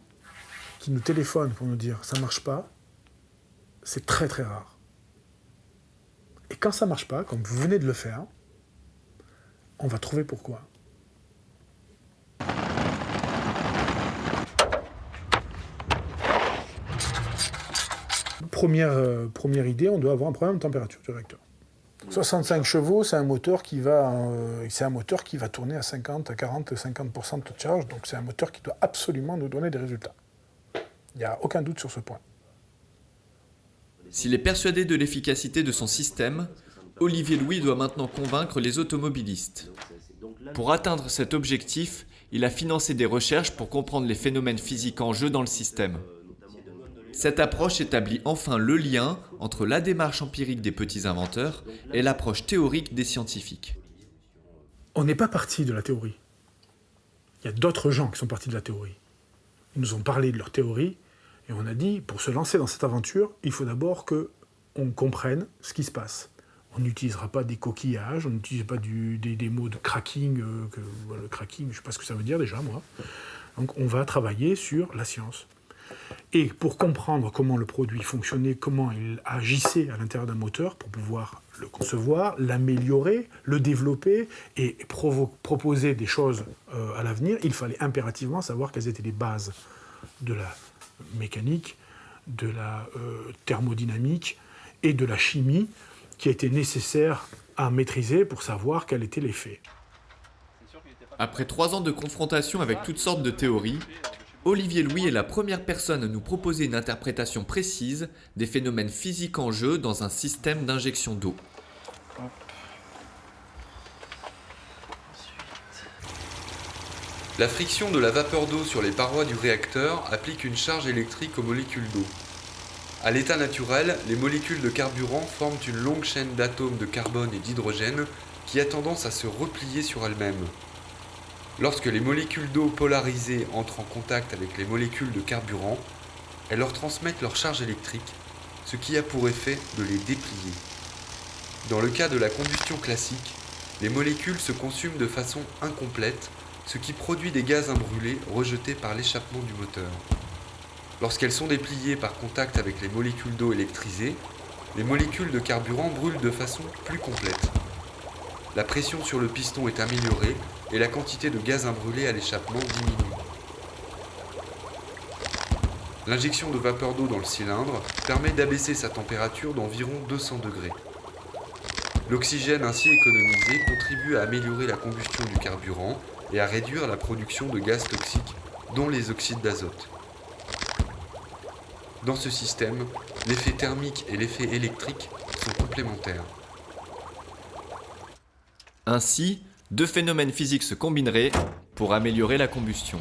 qui nous téléphonent pour nous dire « ça marche pas », c'est très très rare. Et quand ça marche pas, comme vous venez de le faire, on va trouver pourquoi. Première idée, on doit avoir un problème de température du réacteur. 65 chevaux, c'est un moteur qui va tourner à 50, à 40, 50% de taux de charge, donc c'est un moteur qui doit absolument nous donner des résultats. Il n'y a aucun doute sur ce point. S'il est persuadé de l'efficacité de son système, Olivier Louis doit maintenant convaincre les automobilistes. Pour atteindre cet objectif, il a financé des recherches pour comprendre les phénomènes physiques en jeu dans le système. Cette approche établit enfin le lien entre la démarche empirique des petits inventeurs et l'approche théorique des scientifiques. On n'est pas parti de la théorie. Il y a d'autres gens qui sont partis de la théorie. Ils nous ont parlé de leur théorie et on a dit, pour se lancer dans cette aventure, il faut d'abord qu'on comprenne ce qui se passe. On n'utilisera pas des coquillages, on n'utilise pas des mots de cracking. Le cracking, je ne sais pas ce que ça veut dire déjà, moi. Donc on va travailler sur la science. Et pour comprendre comment le produit fonctionnait, comment il agissait à l'intérieur d'un moteur, pour pouvoir le concevoir, l'améliorer, le développer et proposer des choses à l'avenir, il fallait impérativement savoir quelles étaient les bases de la mécanique, de la thermodynamique et de la chimie qui étaient nécessaires à maîtriser pour savoir quel était l'effet. Après 3 ans de confrontation avec toutes sortes de théories, Olivier Louis est la première personne à nous proposer une interprétation précise des phénomènes physiques en jeu dans un système d'injection d'eau. La friction de la vapeur d'eau sur les parois du réacteur applique une charge électrique aux molécules d'eau. À l'état naturel, les molécules de carburant forment une longue chaîne d'atomes de carbone et d'hydrogène qui a tendance à se replier sur elles-mêmes. Lorsque les molécules d'eau polarisées entrent en contact avec les molécules de carburant, elles leur transmettent leur charge électrique, ce qui a pour effet de les déplier. Dans le cas de la combustion classique, les molécules se consument de façon incomplète, ce qui produit des gaz imbrûlés rejetés par l'échappement du moteur. Lorsqu'elles sont dépliées par contact avec les molécules d'eau électrisées, les molécules de carburant brûlent de façon plus complète. La pression sur le piston est améliorée et la quantité de gaz imbrûlé à l'échappement diminue. L'injection de vapeur d'eau dans le cylindre permet d'abaisser sa température d'environ 200 degrés. L'oxygène ainsi économisé contribue à améliorer la combustion du carburant et à réduire la production de gaz toxiques, dont les oxydes d'azote. Dans ce système, l'effet thermique et l'effet électrique sont complémentaires. Ainsi, 2 phénomènes physiques se combineraient pour améliorer la combustion.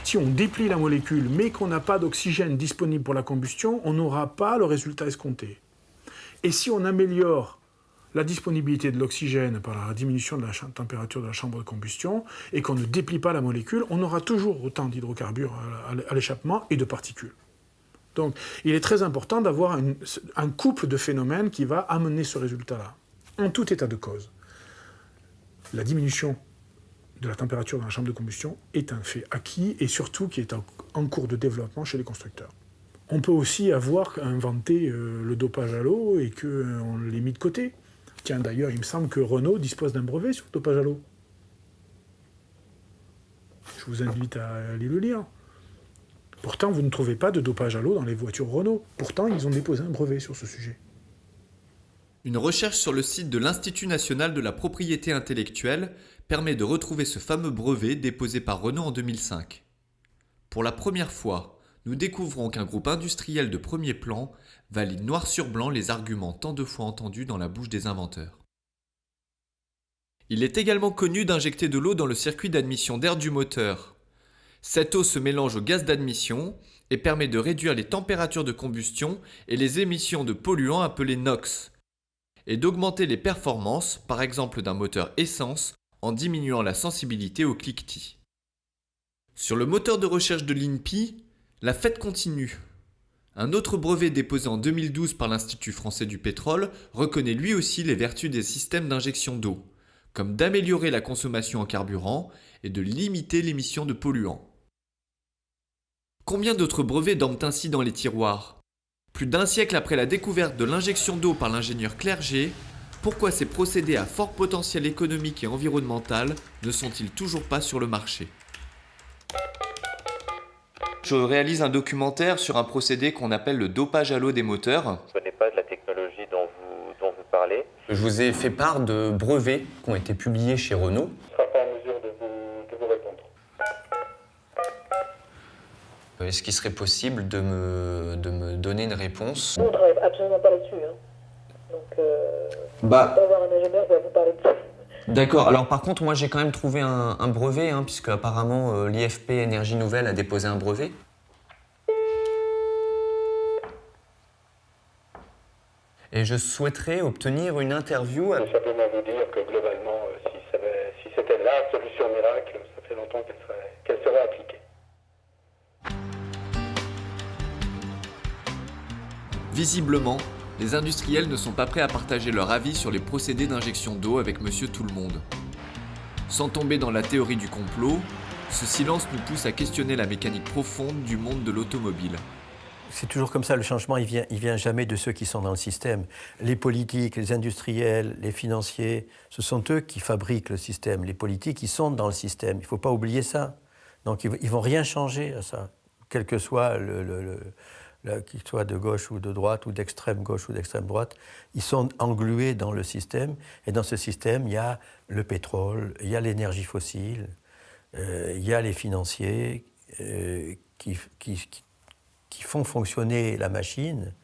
Si on déplie la molécule mais qu'on n'a pas d'oxygène disponible pour la combustion, on n'aura pas le résultat escompté. Et si on améliore la disponibilité de l'oxygène par la diminution de la température de la chambre de combustion et qu'on ne déplie pas la molécule, on aura toujours autant d'hydrocarbures à l'échappement et de particules. Donc il est très important d'avoir un couple de phénomènes qui va amener ce résultat-là. En tout état de cause, la diminution de la température dans la chambre de combustion est un fait acquis et surtout qui est en cours de développement chez les constructeurs. On peut aussi avoir inventé le dopage à l'eau et qu'on l'ait mis de côté. Tiens, d'ailleurs, il me semble que Renault dispose d'un brevet sur le dopage à l'eau. Je vous invite à aller le lire. Pourtant, vous ne trouvez pas de dopage à l'eau dans les voitures Renault. Pourtant, ils ont déposé un brevet sur ce sujet. Une recherche sur le site de l'Institut national de la propriété intellectuelle permet de retrouver ce fameux brevet déposé par Renault en 2005. Pour la première fois, nous découvrons qu'un groupe industriel de premier plan valide noir sur blanc les arguments tant de fois entendus dans la bouche des inventeurs. Il est également connu d'injecter de l'eau dans le circuit d'admission d'air du moteur. Cette eau se mélange au gaz d'admission et permet de réduire les températures de combustion et les émissions de polluants appelés NOx, et d'augmenter les performances, par exemple d'un moteur essence, en diminuant la sensibilité au cliquetis. Sur le moteur de recherche de l'INPI, la fête continue. Un autre brevet déposé en 2012 par l'Institut français du pétrole reconnaît lui aussi les vertus des systèmes d'injection d'eau, comme d'améliorer la consommation en carburant et de limiter l'émission de polluants. Combien d'autres brevets dorment ainsi dans les tiroirs ? Plus d'un siècle après la découverte de l'injection d'eau par l'ingénieur Clerget, pourquoi ces procédés à fort potentiel économique et environnemental ne sont-ils toujours pas sur le marché ? Je réalise un documentaire sur un procédé qu'on appelle le dopage à l'eau des moteurs. Je ne connais pas de la technologie dont vous parlez. Je vous ai fait part de brevets qui ont été publiés chez Renault. Je ne serai pas en mesure de vous répondre. Est-ce qu'il serait possible de me donner une réponse? On ne travaille absolument pas là-dessus. Hein. Donc, on va avoir un ingénieur qui va vous parler de ça. D'accord. Alors par contre, moi j'ai quand même trouvé un brevet, hein, puisque apparemment l'IFP Énergie Nouvelle a déposé un brevet. Et je souhaiterais obtenir une interview. Je peux simplement vous dire que globalement, si c'était la solution miracle, ça fait longtemps qu'elle serait appliquée. Visiblement, les industriels ne sont pas prêts à partager leur avis sur les procédés d'injection d'eau avec Monsieur Tout-le-Monde. Sans tomber dans la théorie du complot, ce silence nous pousse à questionner la mécanique profonde du monde de l'automobile. C'est toujours comme ça, le changement, il vient jamais de ceux qui sont dans le système. Les politiques, les industriels, les financiers, ce sont eux qui fabriquent le système. Les politiques, ils sont dans le système, il ne faut pas oublier ça. Donc ils ne vont rien changer à ça, quel que soit qu'il soit de gauche ou de droite, ou d'extrême gauche ou d'extrême droite, ils sont englués dans le système. Et dans ce système, il y a le pétrole, il y a l'énergie fossile, il y a les financiers qui font fonctionner la machine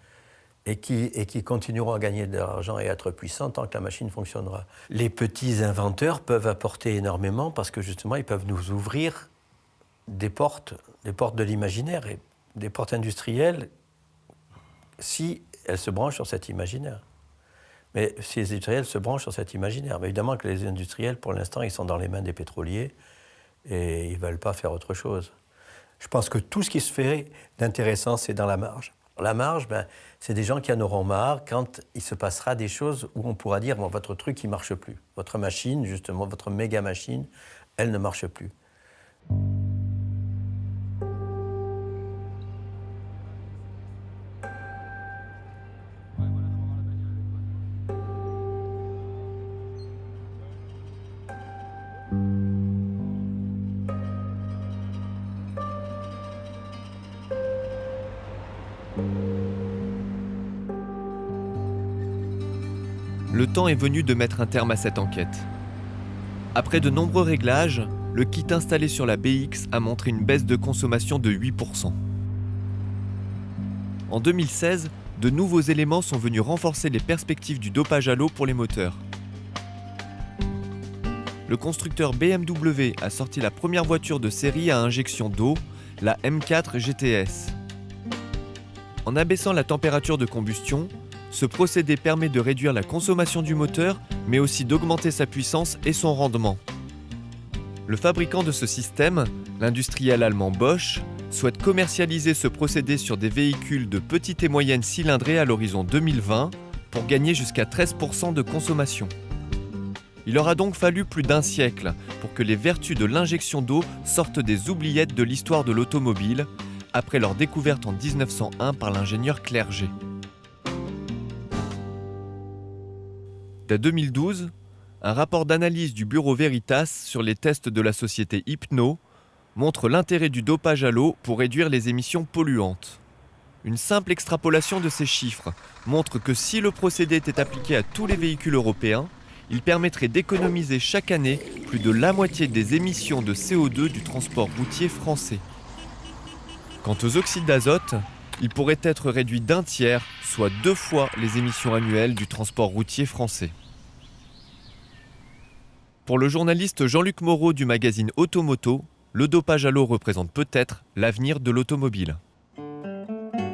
et qui continueront à gagner de l'argent et à être puissants tant que la machine fonctionnera. Les petits inventeurs peuvent apporter énormément parce que justement, ils peuvent nous ouvrir des portes de l'imaginaire, et des portes industrielles si elles se branchent sur cet imaginaire. Mais si les industriels se branchent sur cet imaginaire, mais évidemment que les industriels, pour l'instant, ils sont dans les mains des pétroliers et ils ne veulent pas faire autre chose. Je pense que tout ce qui se fait d'intéressant, c'est dans la marge. La marge, c'est des gens qui en auront marre quand il se passera des choses où on pourra dire bon, votre truc, il ne marche plus. Votre machine, justement, votre méga machine, elle ne marche plus. Le temps est venu de mettre un terme à cette enquête. Après de nombreux réglages, le kit installé sur la BX a montré une baisse de consommation de 8%. En 2016, de nouveaux éléments sont venus renforcer les perspectives du dopage à l'eau pour les moteurs. Le constructeur BMW a sorti la première voiture de série à injection d'eau, la M4 GTS. En abaissant la température de combustion, ce procédé permet de réduire la consommation du moteur, mais aussi d'augmenter sa puissance et son rendement. Le fabricant de ce système, l'industriel allemand Bosch, souhaite commercialiser ce procédé sur des véhicules de petite et moyenne cylindrée à l'horizon 2020 pour gagner jusqu'à 13% de consommation. Il aura donc fallu plus d'1 siècle pour que les vertus de l'injection d'eau sortent des oubliettes de l'histoire de l'automobile, après leur découverte en 1901 par l'ingénieur Clerget. Dès 2012, un rapport d'analyse du bureau Veritas sur les tests de la société Hypno montre l'intérêt du dopage à l'eau pour réduire les émissions polluantes. Une simple extrapolation de ces chiffres montre que si le procédé était appliqué à tous les véhicules européens, il permettrait d'économiser chaque année plus de la moitié des émissions de CO2 du transport routier français. Quant aux oxydes d'azote, ils pourraient être réduits d'1 tiers, soit 2 fois les émissions annuelles du transport routier français. Pour le journaliste Jean-Luc Moreau du magazine Automoto, le dopage à l'eau représente peut-être l'avenir de l'automobile.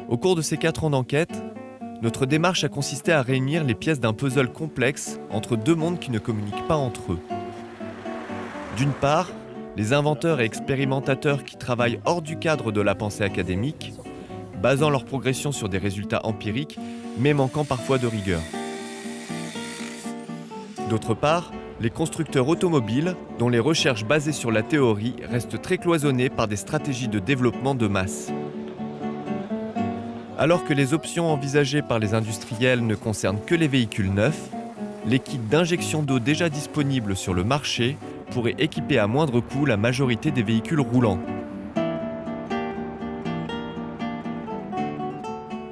Au cours de ces 4 ans d'enquête, notre démarche a consisté à réunir les pièces d'un puzzle complexe entre 2 mondes qui ne communiquent pas entre eux. D'une part, les inventeurs et expérimentateurs qui travaillent hors du cadre de la pensée académique, basant leur progression sur des résultats empiriques, mais manquant parfois de rigueur. D'autre part, les constructeurs automobiles, dont les recherches basées sur la théorie restent très cloisonnées par des stratégies de développement de masse. Alors que les options envisagées par les industriels ne concernent que les véhicules neufs, les kits d'injection d'eau déjà disponibles sur le marché pourraient équiper à moindre coût la majorité des véhicules roulants.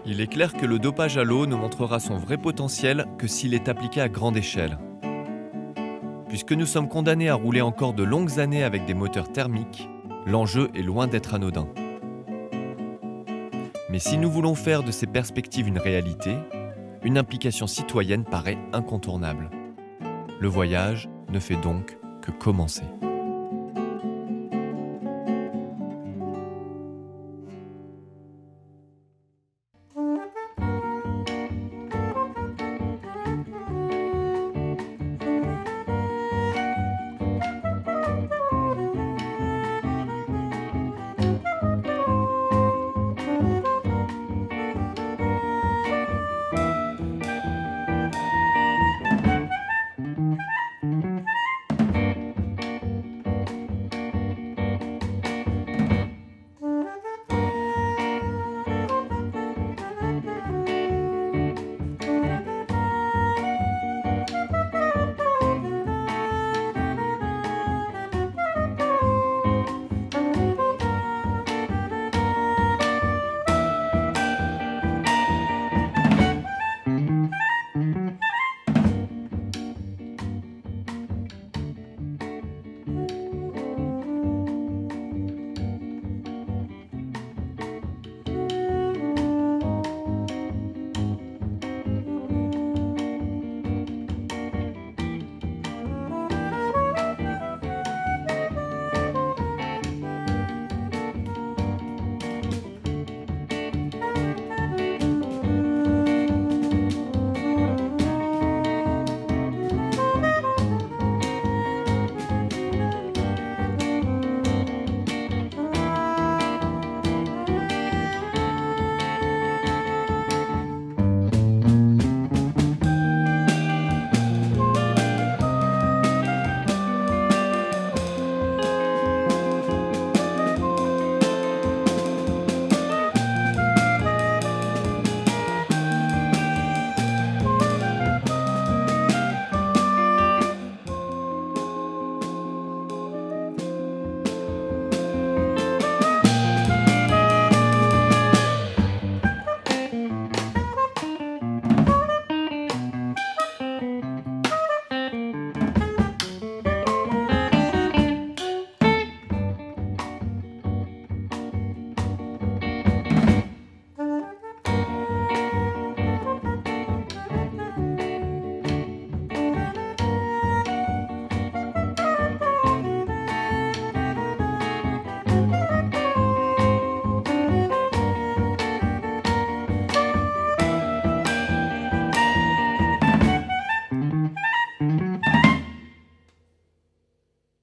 Il est clair que le dopage à l'eau ne montrera son vrai potentiel que s'il est appliqué à grande échelle. Puisque nous sommes condamnés à rouler encore de longues années avec des moteurs thermiques, l'enjeu est loin d'être anodin. Mais si nous voulons faire de ces perspectives une réalité, une implication citoyenne paraît incontournable. Le voyage ne fait donc que commencer.